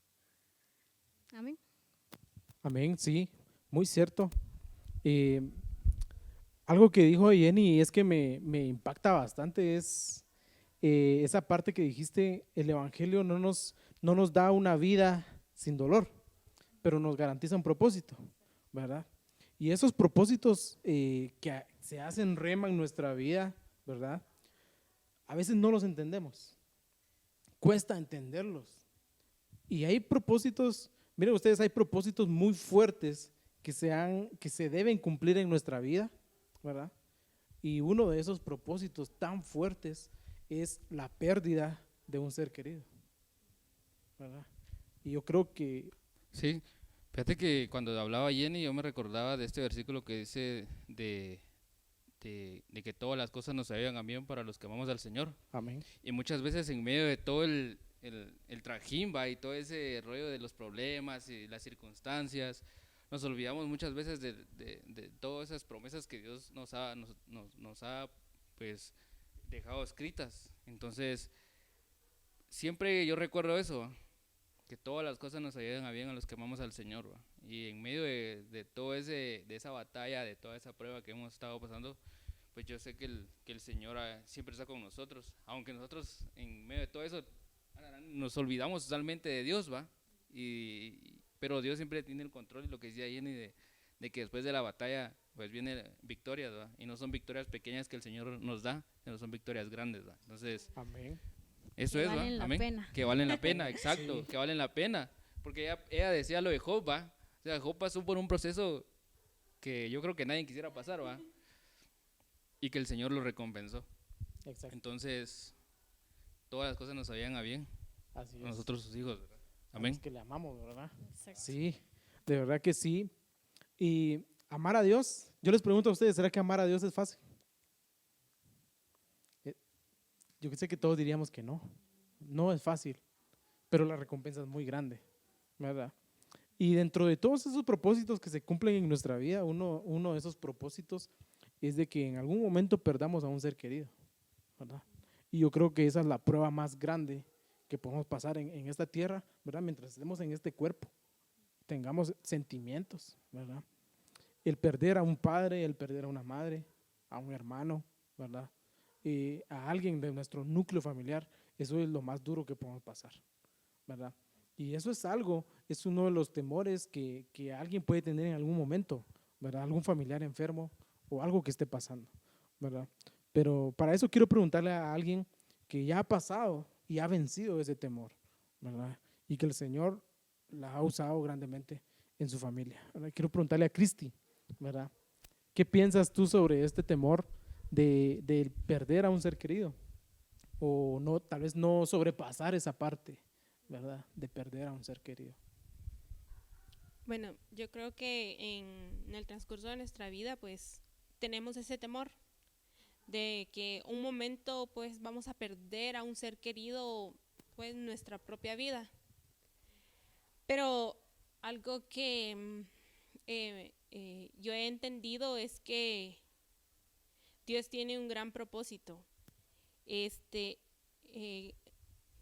Amén.
Amén, sí, muy cierto. Algo que dijo Jenny es que me impacta bastante es esa parte que dijiste, el Evangelio no nos da una vida sin dolor, pero nos garantiza un propósito, ¿verdad? Y esos propósitos que se hacen rema en nuestra vida, ¿verdad? A veces no los entendemos, cuesta entenderlos. Y hay propósitos, miren ustedes, hay propósitos muy fuertes que se deben cumplir en nuestra vida, ¿verdad? Y uno de esos propósitos tan fuertes es la pérdida de un ser querido, ¿verdad? Y yo creo que…
Sí, fíjate que cuando hablaba Jenny yo me recordaba de este versículo que dice de que todas las cosas nos ayudan a bien para los que amamos al Señor.
amén,
Y muchas veces en medio de todo el trajín, ¿va? Y todo ese rollo de los problemas y las circunstancias, nos olvidamos muchas veces de todas esas promesas que Dios nos ha pues dejado escritas. Entonces, siempre yo recuerdo eso, que todas las cosas nos ayudan a bien a los que amamos al Señor, ¿va? Y en medio de todo de esa batalla, de toda esa prueba que hemos estado pasando, pues yo sé que el Señor siempre está con nosotros, aunque nosotros en medio de todo eso nos olvidamos totalmente de Dios, ¿va? Pero Dios siempre tiene el control, y lo que decía Jenny de que después de la batalla pues viene victorias, ¿va? Y no son victorias pequeñas que el Señor nos da, sino son victorias grandes, ¿va? Entonces,
amén,
eso
Que
es, ¿va?
valen la
Amén.
pena.
Que valen la pena, exacto,
Sí.
que valen la pena, porque ella decía lo de Job, ¿va? O sea, Job pasó por un proceso que yo creo que nadie quisiera pasar, ¿va? Y que el Señor lo recompensó.
exacto,
Entonces, todas las cosas nos ayudan a bien,
así
a
es.
nosotros sus hijos, ¿verdad?
A
Amén.
los que le amamos, ¿verdad?
Exacto.
Sí, de verdad que sí. Y amar a Dios, yo les pregunto a ustedes, ¿será que amar a Dios es fácil? Yo sé que todos diríamos que no es fácil, pero la recompensa es muy grande, ¿verdad? Y dentro de todos esos propósitos que se cumplen en nuestra vida, uno de esos propósitos es de que en algún momento perdamos a un ser querido, ¿verdad? Y yo creo que esa es la prueba más grande que podemos pasar en esta tierra, ¿verdad? Mientras estemos en este cuerpo, tengamos sentimientos, ¿verdad? El perder a un padre, el perder a una madre, a un hermano, ¿verdad? A alguien de nuestro núcleo familiar, eso es lo más duro que podemos pasar, ¿verdad? Y eso es uno de los temores que alguien puede tener en algún momento, ¿verdad? Algún familiar enfermo o algo que esté pasando, ¿verdad? Pero para eso quiero preguntarle a alguien que ya ha pasado y ha vencido ese temor, ¿verdad? Y que el Señor la ha usado grandemente en su familia, ¿verdad? Quiero preguntarle a Cristi, ¿verdad? ¿Qué piensas tú sobre este temor de perder a un ser querido? O no, tal vez no sobrepasar esa parte, ¿verdad? De perder a un ser querido.
Bueno, yo creo que en el transcurso de nuestra vida, pues, tenemos ese temor de que un momento, pues, vamos a perder a un ser querido, pues, en nuestra propia vida. Pero algo que yo he entendido es que Dios tiene un gran propósito.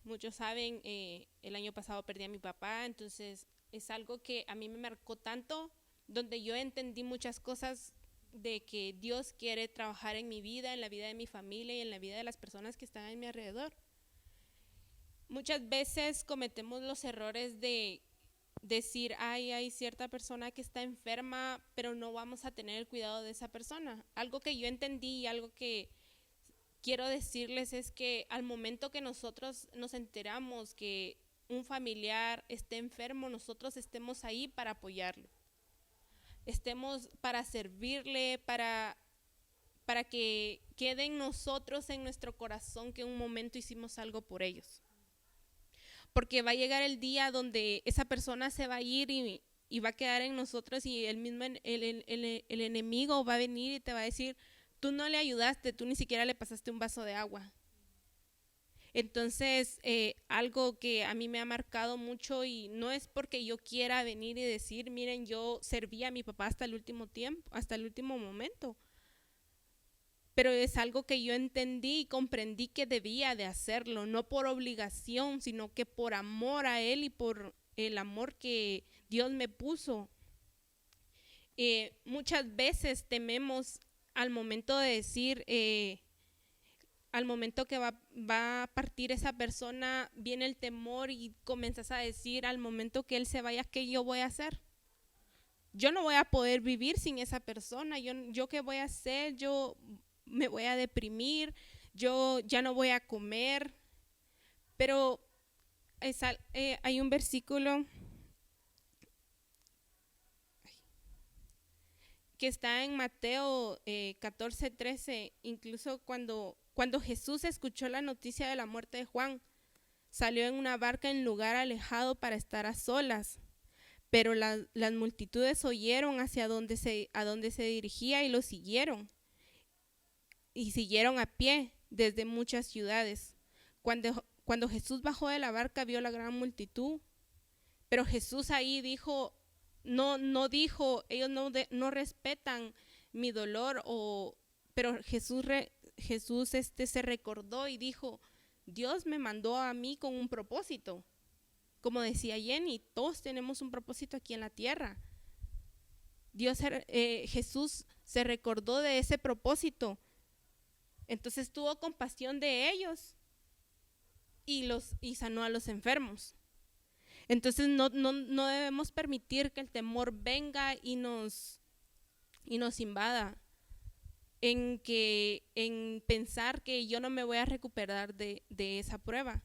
Muchos saben, el año pasado perdí a mi papá, entonces es algo que a mí me marcó tanto, donde yo entendí muchas cosas de que Dios quiere trabajar en mi vida, en la vida de mi familia y en la vida de las personas que están a mi alrededor. Muchas veces cometemos los errores de decir, hay cierta persona que está enferma, pero no vamos a tener el cuidado de esa persona. Algo que yo entendí y algo que quiero decirles es que al momento que nosotros nos enteramos que un familiar esté enfermo, nosotros estemos ahí para apoyarlo. estemos para servirle, para que quede en nosotros, en nuestro corazón, que en un momento hicimos algo por ellos. Porque va a llegar el día donde esa persona se va a ir y va a quedar en nosotros, y el mismo el enemigo va a venir y te va a decir, tú no le ayudaste, tú ni siquiera le pasaste un vaso de agua. Entonces, algo que a mí me ha marcado mucho, y no es porque yo quiera venir y decir, miren, yo serví a mi papá hasta el último tiempo, hasta el último momento, pero es algo que yo entendí y comprendí que debía de hacerlo, no por obligación, sino que por amor a él y por el amor que Dios me puso. Muchas veces tememos al momento de decir, al momento que va a partir esa persona, viene el temor y comienzas a decir, al momento que él se vaya, ¿qué yo voy a hacer? Yo no voy a poder vivir sin esa persona. Yo ¿qué voy a hacer? Yo me voy a deprimir, yo ya no voy a comer. Pero hay un versículo que está en Mateo 14:13, incluso cuando Jesús escuchó la noticia de la muerte de Juan, salió en una barca en lugar alejado para estar a solas, pero las multitudes oyeron a dónde se dirigía y lo siguieron, y siguieron a pie desde muchas ciudades. Cuando Jesús bajó de la barca, vio la gran multitud, pero Jesús ahí dijo, no dijo, ellos no respetan mi dolor, pero Jesús se recordó y dijo, Dios me mandó a mí con un propósito. Como decía Jenny, todos tenemos un propósito aquí en la tierra. Jesús se recordó de ese propósito, entonces tuvo compasión de ellos y sanó a los enfermos. Entonces no debemos permitir que el temor venga y nos invada, en pensar que yo no me voy a recuperar de esa prueba,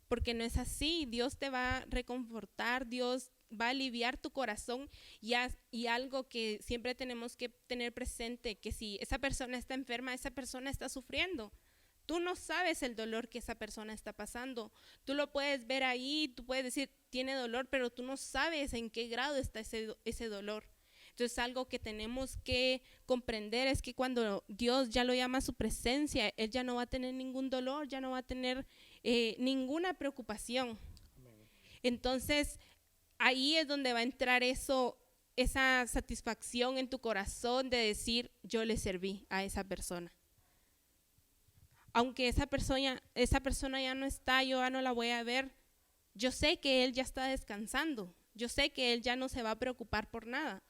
porque no es así. Dios te va a reconfortar, Dios va a aliviar tu corazón, y algo que siempre tenemos que tener presente, que si esa persona está enferma, esa persona está sufriendo. Tú no sabes el dolor que esa persona está pasando. Tú lo puedes ver ahí, tú puedes decir, tiene dolor, pero tú no sabes en qué grado está ese dolor. Entonces, algo que tenemos que comprender es que cuando Dios ya lo llama a su presencia, Él ya no va a tener ningún dolor, ya no va a tener ninguna preocupación. Entonces, ahí es donde va a entrar esa satisfacción en tu corazón de decir, yo le serví a esa persona. Aunque esa persona ya no está, yo ya no la voy a ver, yo sé que él ya está descansando, yo sé que él ya no se va a preocupar por nada,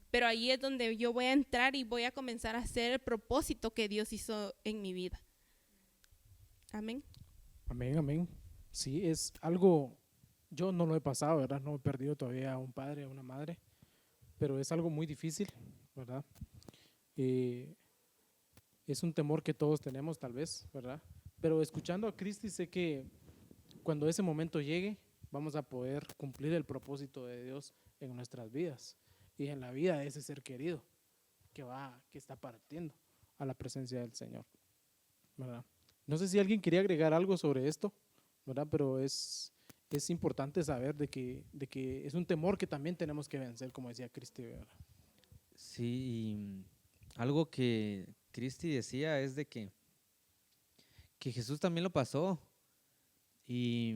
pero ahí es donde yo voy a entrar y voy a comenzar a hacer el propósito que Dios hizo en mi vida. Amén.
Amén, amén. Sí, es algo, yo no lo he pasado, ¿verdad? No he perdido todavía a un padre, a una madre, pero es algo muy difícil, ¿verdad? Es un temor que todos tenemos tal vez, ¿verdad? Pero escuchando a Cristi sé que cuando ese momento llegue vamos a poder cumplir el propósito de Dios en nuestras vidas y en la vida de ese ser querido que está partiendo a la presencia del Señor, ¿verdad? No sé si alguien quería agregar algo sobre esto, ¿verdad? Pero es importante saber de que es un temor que también tenemos que vencer, como decía Cristi, ¿verdad?
Sí, y algo que Cristi decía es de que Jesús también lo pasó, y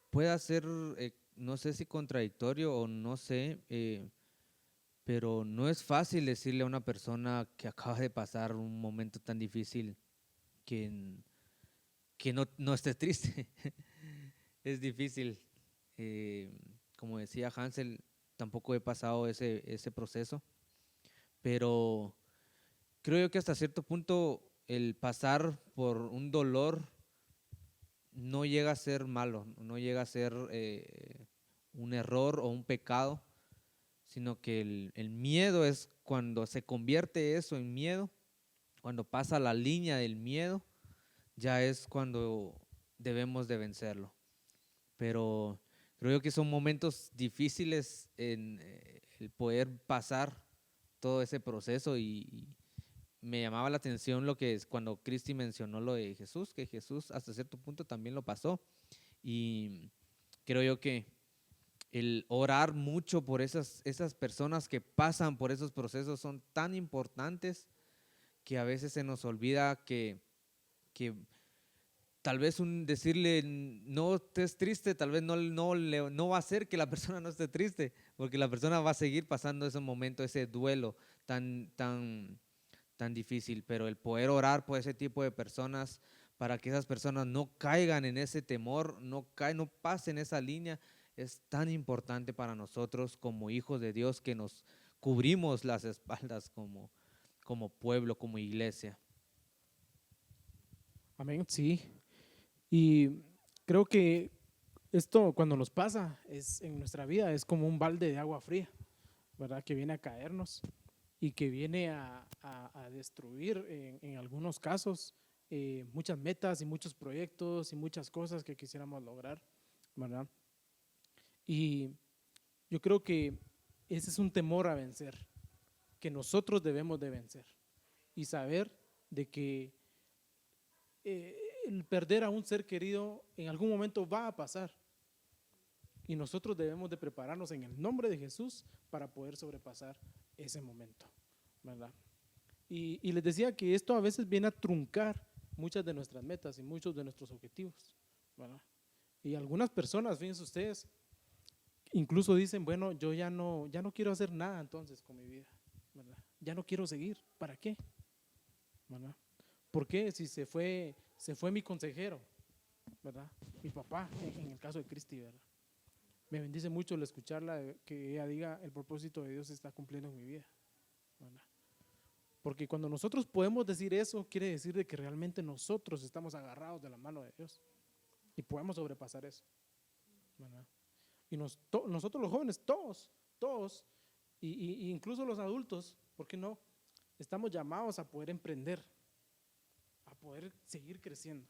puede ser, no sé si contradictorio o no sé, pero no es fácil decirle a una persona que acaba de pasar un momento tan difícil que no esté triste. Es difícil. Como decía Hansel, tampoco he pasado ese proceso, pero creo yo que hasta cierto punto el pasar por un dolor no llega a ser malo, no llega a ser un error o un pecado, sino que el miedo es cuando se convierte eso en miedo, cuando pasa la línea del miedo, ya es cuando debemos de vencerlo. Pero Creo yo que son momentos difíciles en el poder pasar todo ese proceso y me llamaba la atención lo que es cuando Cristi mencionó lo de Jesús, que Jesús hasta cierto punto también lo pasó. Y creo yo que el orar mucho por esas personas que pasan por esos procesos son tan importantes que a veces se nos olvida que tal vez decirle no estés triste, tal vez no va a hacer que la persona no esté triste, porque la persona va a seguir pasando ese momento, ese duelo tan difícil. Pero el poder orar por ese tipo de personas, para que esas personas no caigan en ese temor, no pasen esa línea, es tan importante para nosotros como hijos de Dios, que nos cubrimos las espaldas como pueblo, como iglesia.
Amén, sí. Y creo que esto cuando nos pasa en nuestra vida es como un balde de agua fría, ¿verdad? Que viene a caernos y que viene a destruir en algunos casos muchas metas y muchos proyectos y muchas cosas que quisiéramos lograr, ¿verdad? Y yo creo que ese es un temor a vencer, que nosotros debemos de vencer y saber de que el perder a un ser querido en algún momento va a pasar y nosotros debemos de prepararnos en el nombre de Jesús para poder sobrepasar ese momento, ¿verdad? Y les decía que esto a veces viene a truncar muchas de nuestras metas y muchos de nuestros objetivos, ¿verdad? Y algunas personas, fíjense ustedes, incluso dicen, bueno, yo ya no quiero hacer nada entonces con mi vida, ¿verdad? Ya no quiero seguir, ¿para qué? ¿Verdad? ¿Por qué? Si se fue mi consejero, ¿verdad? Mi papá, en el caso de Cristi, ¿verdad? Me bendice mucho el escucharla, que ella diga, el propósito de Dios se está cumpliendo en mi vida, ¿verdad? Porque cuando nosotros podemos decir eso, quiere decir de que realmente nosotros estamos agarrados de la mano de Dios y podemos sobrepasar eso, ¿verdad? Y nosotros los jóvenes, todos, y incluso los adultos, ¿por qué no? Estamos llamados a poder emprender, a poder seguir creciendo,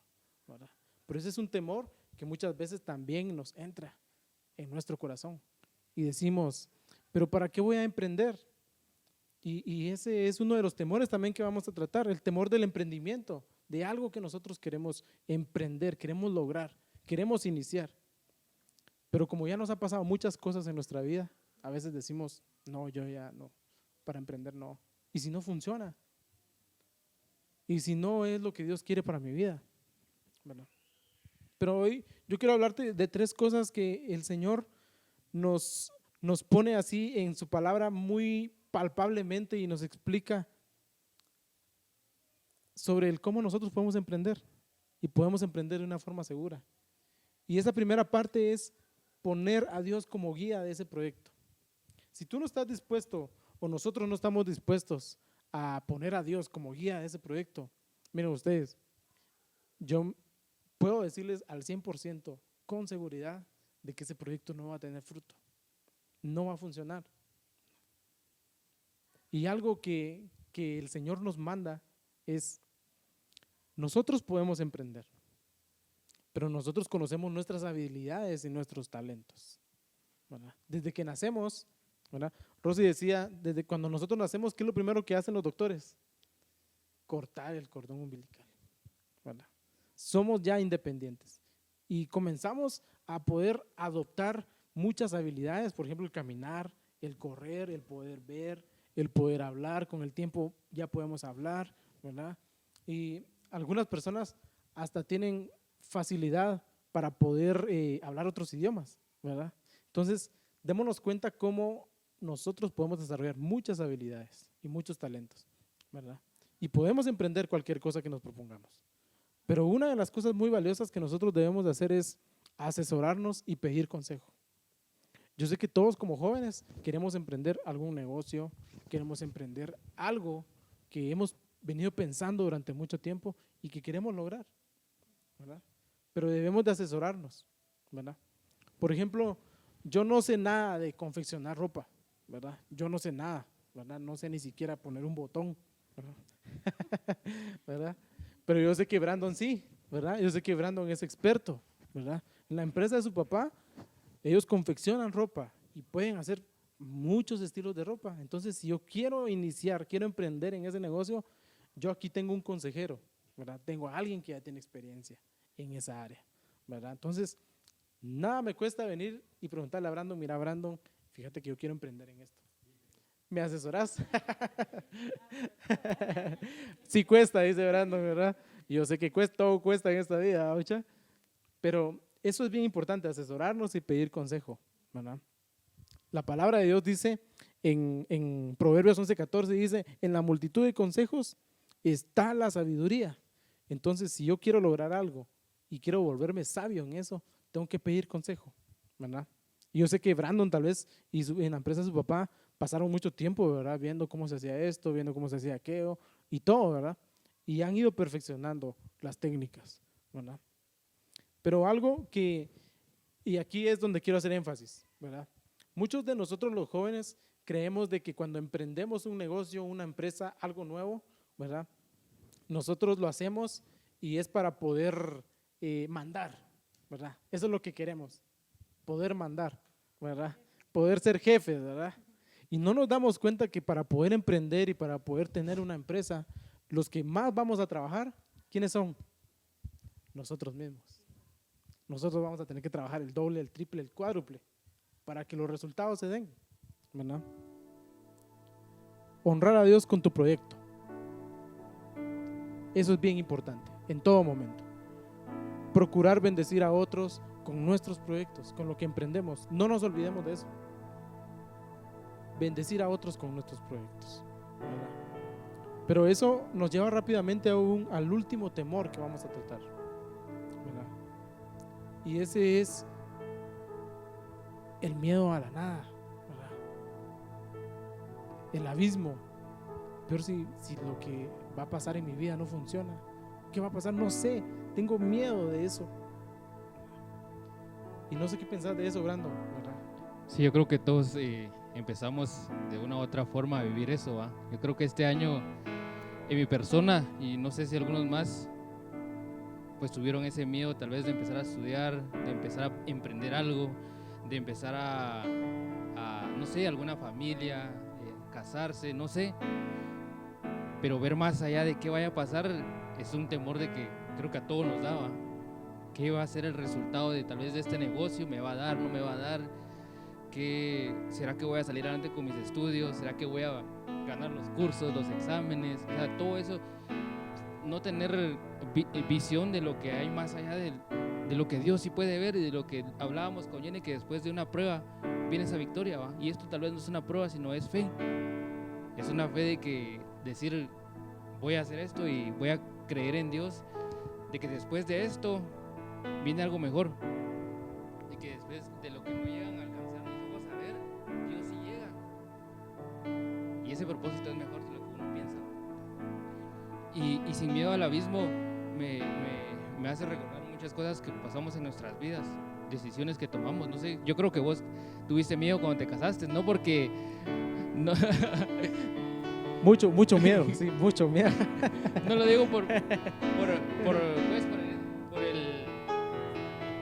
¿verdad? Pero ese es un temor que muchas veces también nos entra en nuestro corazón y decimos, pero ¿para qué voy a emprender? Y ese es uno de los temores también que vamos a tratar, el temor del emprendimiento, de algo que nosotros queremos emprender, queremos lograr, queremos iniciar. Pero como ya nos ha pasado muchas cosas en nuestra vida, a veces decimos, no, yo ya no, para emprender no. ¿Y si no funciona? ¿Y si no es lo que Dios quiere para mi vida? ¿Verdad? Pero hoy yo quiero hablarte de 3 cosas que el Señor nos pone así en su palabra muy palpablemente y nos explica sobre el cómo nosotros podemos emprender y podemos emprender de una forma segura. Y esa primera parte es poner a Dios como guía de ese proyecto. Si tú no estás dispuesto o nosotros no estamos dispuestos a poner a Dios como guía de ese proyecto, miren ustedes, yo puedo decirles al 100% con seguridad de que ese proyecto no va a tener fruto, no va a funcionar. Y algo que el Señor nos manda es, nosotros podemos emprender, pero nosotros conocemos nuestras habilidades y nuestros talentos, ¿verdad? Desde que nacemos, ¿verdad? Rosy decía, desde cuando nosotros nacemos, ¿qué es lo primero que hacen los doctores? Cortar el cordón umbilical, ¿verdad? Somos ya independientes y comenzamos a poder adoptar muchas habilidades, por ejemplo, el caminar, el correr, el poder ver, el poder hablar. Con el tiempo ya podemos hablar, ¿verdad? Y algunas personas hasta tienen facilidad para poder hablar otros idiomas, ¿verdad? Entonces, démonos cuenta cómo nosotros podemos desarrollar muchas habilidades y muchos talentos, ¿verdad? Y podemos emprender cualquier cosa que nos propongamos. Pero una de las cosas muy valiosas que nosotros debemos de hacer es asesorarnos y pedir consejo. Yo sé que todos como jóvenes queremos emprender algún negocio, queremos emprender algo que hemos venido pensando durante mucho tiempo y que queremos lograr, ¿verdad? Pero debemos de asesorarnos, ¿verdad? Por ejemplo, yo no sé nada de confeccionar ropa, ¿verdad? Yo no sé nada, ¿verdad? No sé ni siquiera poner un botón, ¿verdad? ¿Verdad? Pero yo sé que Brandon sí, ¿verdad? Yo sé que Brandon es experto, ¿verdad? En la empresa de su papá, Ellos confeccionan ropa y pueden hacer muchos estilos de ropa. Entonces, si yo quiero iniciar, quiero emprender en ese negocio, yo aquí tengo un consejero, ¿verdad? Tengo a alguien que ya tiene experiencia en esa área, ¿verdad? Entonces, nada me cuesta venir y preguntarle a Brandon, mira Brandon, fíjate que yo quiero emprender en esto. ¿Me asesorás? Sí cuesta, dice Brandon, ¿verdad? Y yo sé que cuesta, todo cuesta en esta vida, ¿ocha? Pero eso es bien importante, asesorarnos y pedir consejo, ¿verdad? La palabra de Dios dice en Proverbios 11:14, dice, en la multitud de consejos está la sabiduría. Entonces, si yo quiero lograr algo y quiero volverme sabio en eso, tengo que pedir consejo, ¿verdad? Y yo sé que Brandon tal vez y en la empresa de su papá pasaron mucho tiempo, ¿verdad? Viendo cómo se hacía esto, viendo cómo se hacía aquello y todo, ¿verdad? Y han ido perfeccionando las técnicas, ¿verdad? Pero algo que, y aquí es donde quiero hacer énfasis, ¿verdad? Muchos de nosotros los jóvenes creemos de que cuando emprendemos un negocio, una empresa, algo nuevo, ¿verdad? Nosotros lo hacemos y es para poder mandar, ¿verdad? Eso es lo que queremos, poder mandar, ¿verdad? Poder ser jefes, ¿verdad? Y no nos damos cuenta que para poder emprender y para poder tener una empresa, los que más vamos a trabajar, ¿quiénes son? Nosotros mismos. Nosotros vamos a tener que trabajar el doble, el triple, el cuádruple para que los resultados se den, ¿verdad? Honrar a Dios con tu proyecto. Eso es bien importante en todo momento. Procurar bendecir a otros con nuestros proyectos, con lo que emprendemos. No nos olvidemos de eso. Bendecir a otros con nuestros proyectos, ¿verdad? Pero eso nos lleva rápidamente al último temor que vamos a tratar, ¿verdad? Y ese es el miedo a la nada, ¿verdad? El abismo. Peor si lo que va a pasar en mi vida no funciona. ¿Qué va a pasar? No sé. Tengo miedo de eso. Y no sé qué pensar de eso, Brandon, ¿verdad?
Sí, yo creo que todos empezamos de una u otra forma a vivir eso, ¿va? Yo creo que este año en mi persona, y no sé si algunos más, pues tuvieron ese miedo tal vez de empezar a estudiar, de empezar a emprender algo, de empezar a no sé, alguna familia, casarse, no sé. Pero ver más allá de qué vaya a pasar es un temor de que creo que a todos nos daba. ¿Qué va a ser el resultado de tal vez de este negocio? ¿Me va a dar? ¿No me va a dar? ¿Será que voy a salir adelante con mis estudios? ¿Será que voy a ganar los cursos, los exámenes? O sea, todo eso, no tener visión de lo que hay más allá de lo que Dios sí puede ver y de lo que hablábamos con Jenny, que después de una prueba viene esa victoria, ¿va? Y esto tal vez no es una prueba, sino es fe. Es una fe de que decir, voy a hacer esto y voy a creer en Dios, de que después de esto viene algo mejor, de que después de lo que no llegan a alcanzar mis ojos a ver, Dios sí llega, y ese propósito es mejor de lo que uno piensa, y sin miedo al abismo me hace recordar muchas cosas que pasamos en nuestras vidas, decisiones que tomamos. No sé, yo creo que vos tuviste miedo cuando te casaste, no porque no
Mucho miedo, sí, mucho miedo.
no lo digo por el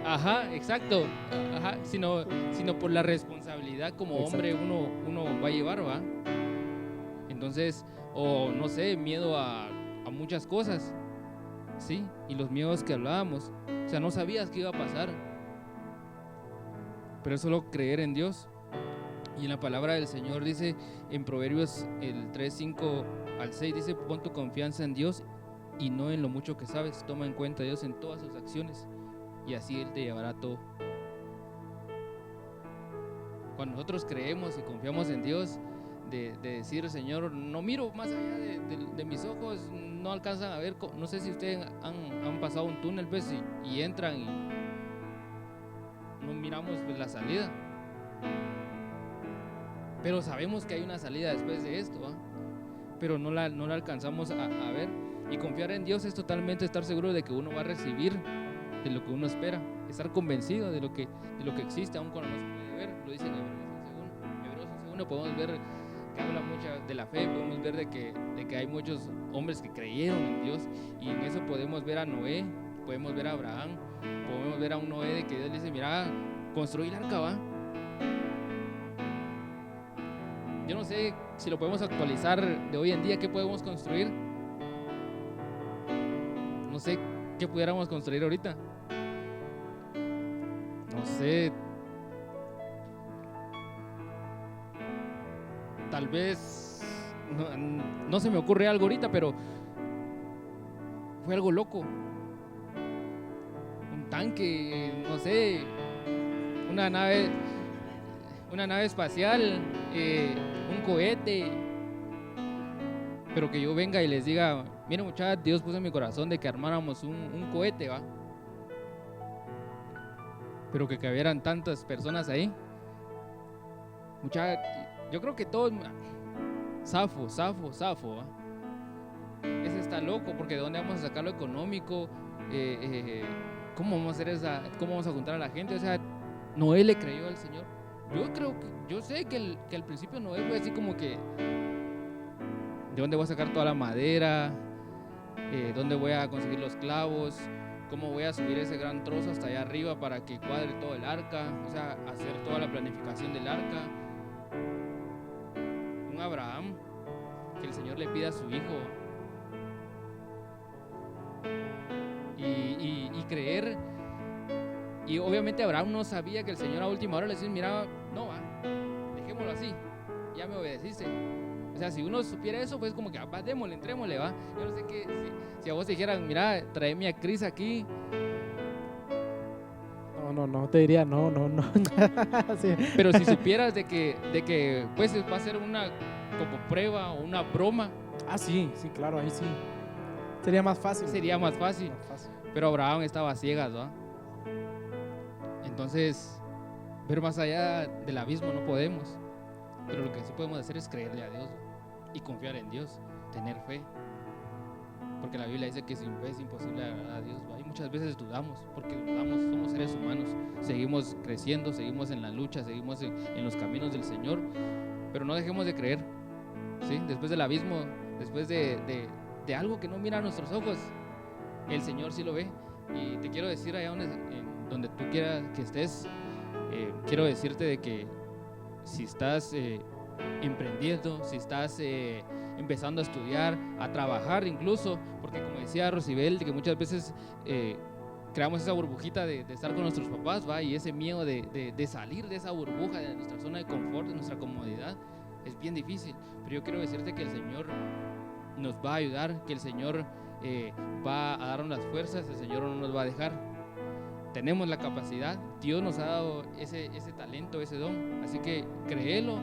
ajá, exacto, ajá, sino por la responsabilidad como hombre uno va a llevar, ¿va? Entonces, o no sé, miedo a muchas cosas, ¿sí? Y los miedos que hablábamos, o sea, no sabías qué iba a pasar, pero es solo creer en Dios. Y en la palabra del Señor dice en Proverbios el 3:5 al 6, dice, pon tu confianza en Dios y no en lo mucho que sabes, toma en cuenta a Dios en todas sus acciones y así Él te llevará todo. Cuando nosotros creemos y confiamos en Dios, de decir, Señor, no miro más allá de mis ojos, no alcanzan a ver, no sé si ustedes han pasado un túnel, pues, y entran y no miramos, pues, la salida, pero sabemos que hay una salida después de esto, ¿eh? Pero no la alcanzamos a ver. Y confiar en Dios es totalmente estar seguro de que uno va a recibir de lo que uno espera, estar convencido de lo que existe, aun cuando no se puede ver. Lo dice en Hebreos 11:1, podemos ver que habla mucho de la fe, podemos ver de que hay muchos hombres que creyeron en Dios, y en eso podemos ver a Noé, podemos ver a Abraham, podemos ver a un Noé de que Dios le dice, mira, construí el arca, ¿va? Yo no sé si lo podemos actualizar de hoy en día, ¿qué podemos construir? No sé qué pudiéramos construir ahorita. No sé. Tal vez no se me ocurre algo ahorita, pero fue algo loco. Un tanque, no sé, una nave espacial, un cohete. Pero que yo venga y les diga, miren muchachos, Dios puso en mi corazón de que armáramos un cohete, ¿va? Pero que cabieran tantas personas ahí. Muchachos, yo creo que todos, zafo, ¿va? Ese está loco, porque ¿de dónde vamos a sacar lo económico? ¿Cómo vamos a hacer cómo vamos a juntar a la gente? O sea, Noé le creyó al Señor. Yo sé que al principio Noé fue así como que, ¿de dónde voy a sacar toda la madera? ¿Dónde voy a conseguir los clavos? ¿Cómo voy a subir ese gran trozo hasta allá arriba para que cuadre todo el arca? O sea, hacer toda la planificación del arca. Un Abraham, que el Señor le pida a su hijo. Y creer. Y obviamente Abraham no sabía que el Señor a última hora le decía, mira, no va, dejémoslo así, ya me obedeciste. O sea, si uno supiera eso, pues como que, démosle, entrémosle, va. Yo no sé qué, si a vos te dijeran, mira, tráeme a Cris aquí.
No, te diría no. Sí.
Pero si supieras de que pues va a ser una como prueba o una broma.
Ah, sí, claro, ahí sí. Sería más fácil. Pero
Abraham estaba a ciegas, ¿va? Entonces, ver más allá del abismo no podemos. Pero lo que sí podemos hacer es creerle a Dios y confiar en Dios, tener fe. Porque la Biblia dice que sin fe es imposible agradar a Dios, ¿va? Y muchas veces dudamos, porque dudamos, somos seres humanos. Seguimos creciendo, seguimos en la lucha, seguimos en los caminos del Señor. Pero no dejemos de creer, ¿sí? Después del abismo, después de algo que no mira a nuestros ojos, el Señor sí lo ve. Y te quiero decir allá donde tú quieras que estés, quiero decirte de que si estás emprendiendo, si estás empezando a estudiar, a trabajar incluso, porque como decía Rosibel, que muchas veces creamos esa burbujita de estar con nuestros papás, ¿va? Y ese miedo de salir de esa burbuja, de nuestra zona de confort, de nuestra comodidad, es bien difícil. Pero yo quiero decirte que el Señor nos va a ayudar, que el Señor va a darnos las fuerzas, el Señor no nos va a dejar. Tenemos la capacidad, Dios nos ha dado ese talento, ese don, así que créelo.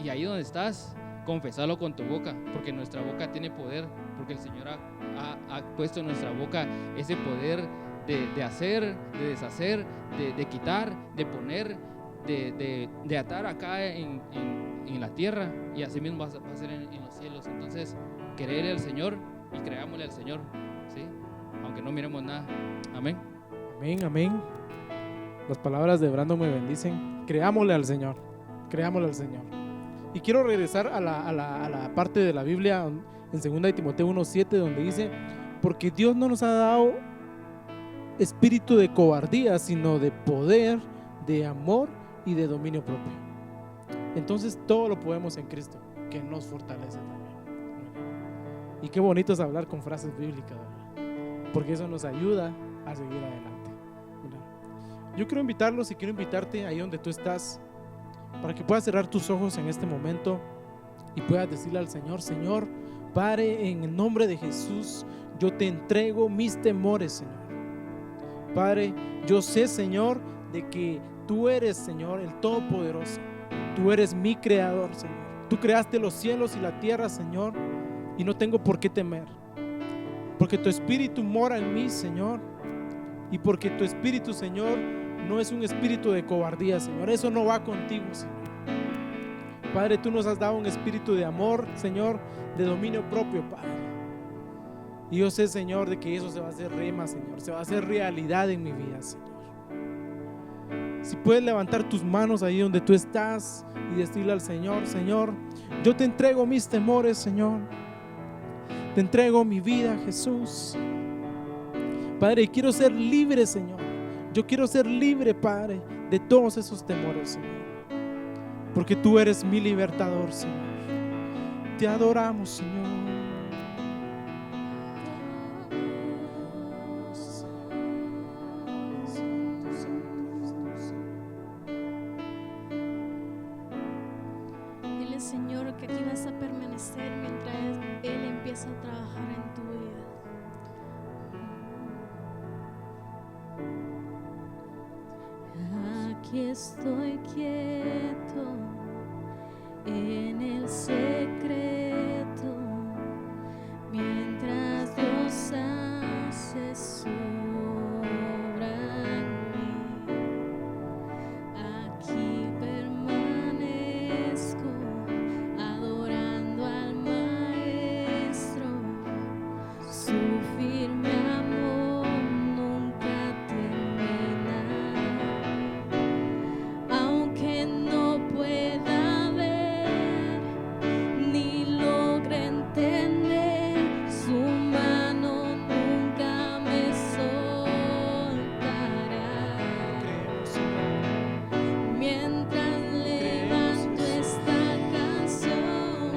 Y ahí donde estás, confesalo con tu boca, porque nuestra boca tiene poder, porque el Señor ha puesto en nuestra boca ese poder de hacer, de deshacer, de quitar, de poner, de atar acá en la tierra, y así mismo va a ser en los cielos. Entonces, creerle al Señor y creámosle al Señor, ¿sí? Aunque no miremos nada. Amén.
Amén. Las palabras de Brandon me bendicen. Creámosle al Señor. Y quiero regresar a la parte de la Biblia en 2 Timoteo 1:7, donde dice, porque Dios no nos ha dado espíritu de cobardía, sino de poder, de amor y de dominio propio. Entonces todo lo podemos en Cristo, que nos fortalece también. Y qué bonito es hablar con frases bíblicas, ¿verdad? Porque eso nos ayuda a seguir adelante, ¿verdad? Yo quiero invitarlos y quiero invitarte ahí donde tú estás, para que puedas cerrar tus ojos en este momento y puedas decirle al Señor, Señor, Padre, en el nombre de Jesús, yo te entrego mis temores, Señor. Padre, yo sé, Señor, de que tú eres, Señor, el Todopoderoso. Tú eres mi creador, Señor. Tú creaste los cielos y la tierra, Señor, y no tengo por qué temer, porque tu espíritu mora en mí, Señor, y porque tu espíritu, Señor, no es un espíritu de cobardía, Señor. Eso no va contigo, Señor. Padre, tú nos has dado un espíritu de amor, Señor, de dominio propio, Padre. Y yo sé, Señor, de que eso se va a hacer rema, Señor, se va a hacer realidad en mi vida, Señor. Si puedes levantar tus manos ahí donde tú estás y decirle al Señor, Señor, yo te entrego mis temores, Señor. Te entrego mi vida, Jesús. Padre, quiero ser libre, Señor. Yo quiero ser libre, Padre, de todos esos temores, Señor. Porque tú eres mi libertador, Señor. Te adoramos, Señor.
Dile, Señor, que aquí vas a permanecer mientras Él empieza a trabajar en tu vida. Aquí estoy quieto en el secreto, mientras Dios hace su obra en mí. Aquí permanezco adorando al Maestro, su firme amor nunca termina. Aunque no pueda ver ni logre entender, su mano nunca me soltará. Mientras levanto esta canción,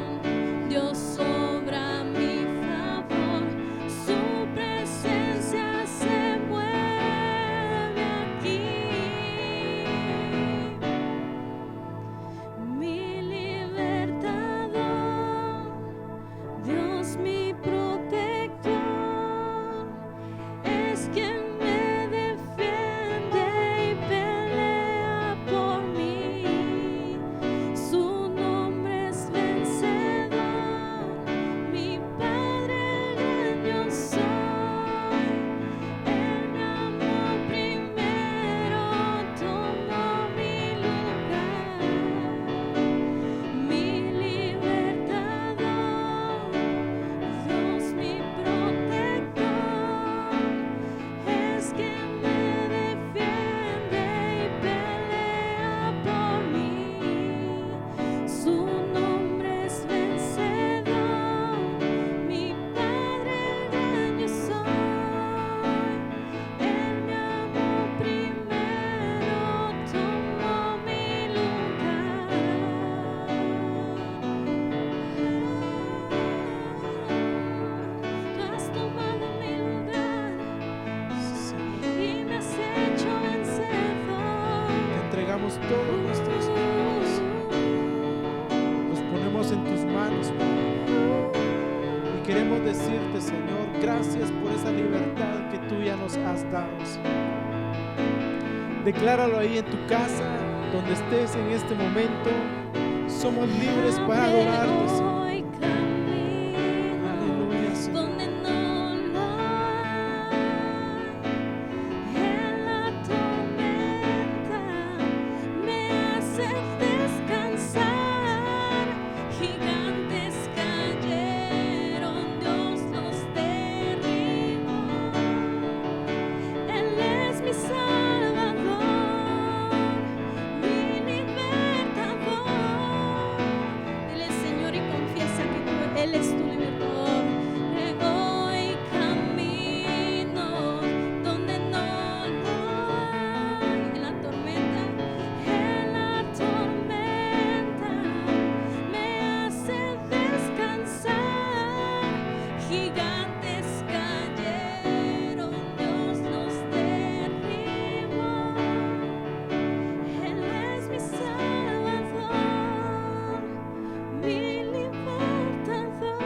Dios obra a mi favor, su presencia se mueve aquí. Mi libertador, Dios mi protector, es quien me defiende y pelea por mí. Su nombre es vencedor, mi Padre gran yo soy. Él me amó primero, tomó mi lugar. Mi libertador, Dios mi protector, es quien me defiende y pelea por mí. Su nombre es vencedor, mi Padre gran yo soy. Él me amó primero, tomó mi lugar. Tú has tomado mi lugar y me has hecho
Te
vencedor.
entregamos todos nuestros temores. Los ponemos en tus manos, Padre. Y queremos decirte, Señor, gracias por esa libertad que tú ya nos has dado, Señor. Decláralo ahí en tu casa, donde estés en este momento. Somos libres para adorarte, Señor.
Hoy camino
Aleluya, Señor.
donde no lo hay. En la tormenta me hace descansar. Gigantes cayeron, Dios los derribó. Él es mi Salvador, mi libertador. Dile, Señor, y confiesa que Él es tu libertador. Voy camino donde no lo hay. En la tormenta me hace descansar. Gigantes cayeron, Dios los derribó. Él es mi Salvador, mi libertador.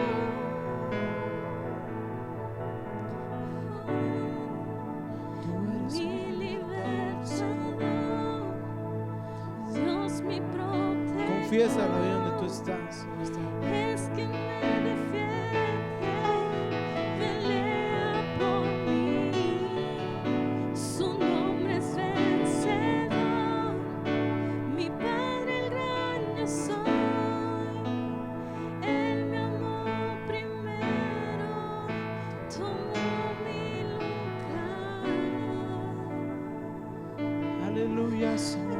Tú eres
Mi libertador, Dios mi protector,
Confiésalo ahí donde tú estás. en este momento.
es quien me defiende, pelea por mí. Su nombre es vencedor, mi Padre el gran yo soy. Él me amó primero, tomó mi lugar.
Aleluya, Señor.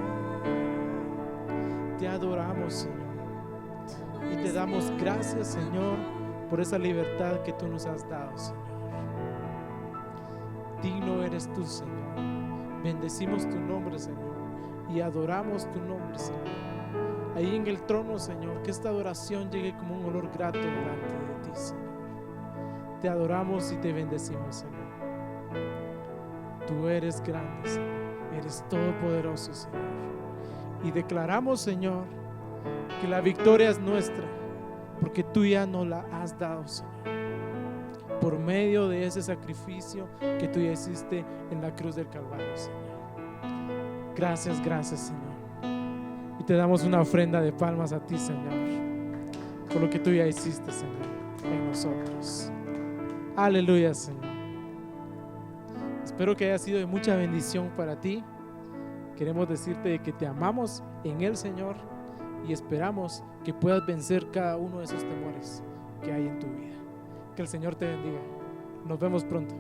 Te adoramos, Señor. Y te damos gracias, Señor, por esa libertad que tú nos has dado, Señor. Digno eres tú, Señor. bendecimos tu nombre, Señor, y adoramos tu nombre, Señor. Ahí en el trono, Señor, que esta adoración llegue como un olor grato delante de ti, Señor. Te adoramos y te bendecimos, Señor. Tú eres grande, Señor. Eres todopoderoso, Señor. Y declaramos, Señor, que la victoria es nuestra, porque tú ya nos la has dado, Señor, por medio de ese sacrificio que tú ya hiciste en la cruz del Calvario, Señor. Gracias, gracias, Señor. Y te damos una ofrenda de palmas a ti, Señor, por lo que tú ya hiciste, Señor, en nosotros. Aleluya, Señor. Espero que haya sido de mucha bendición para ti. Queremos decirte que te amamos en el Señor y esperamos que puedas vencer cada uno de esos temores que hay en tu vida. Que el Señor te bendiga. Nos vemos pronto.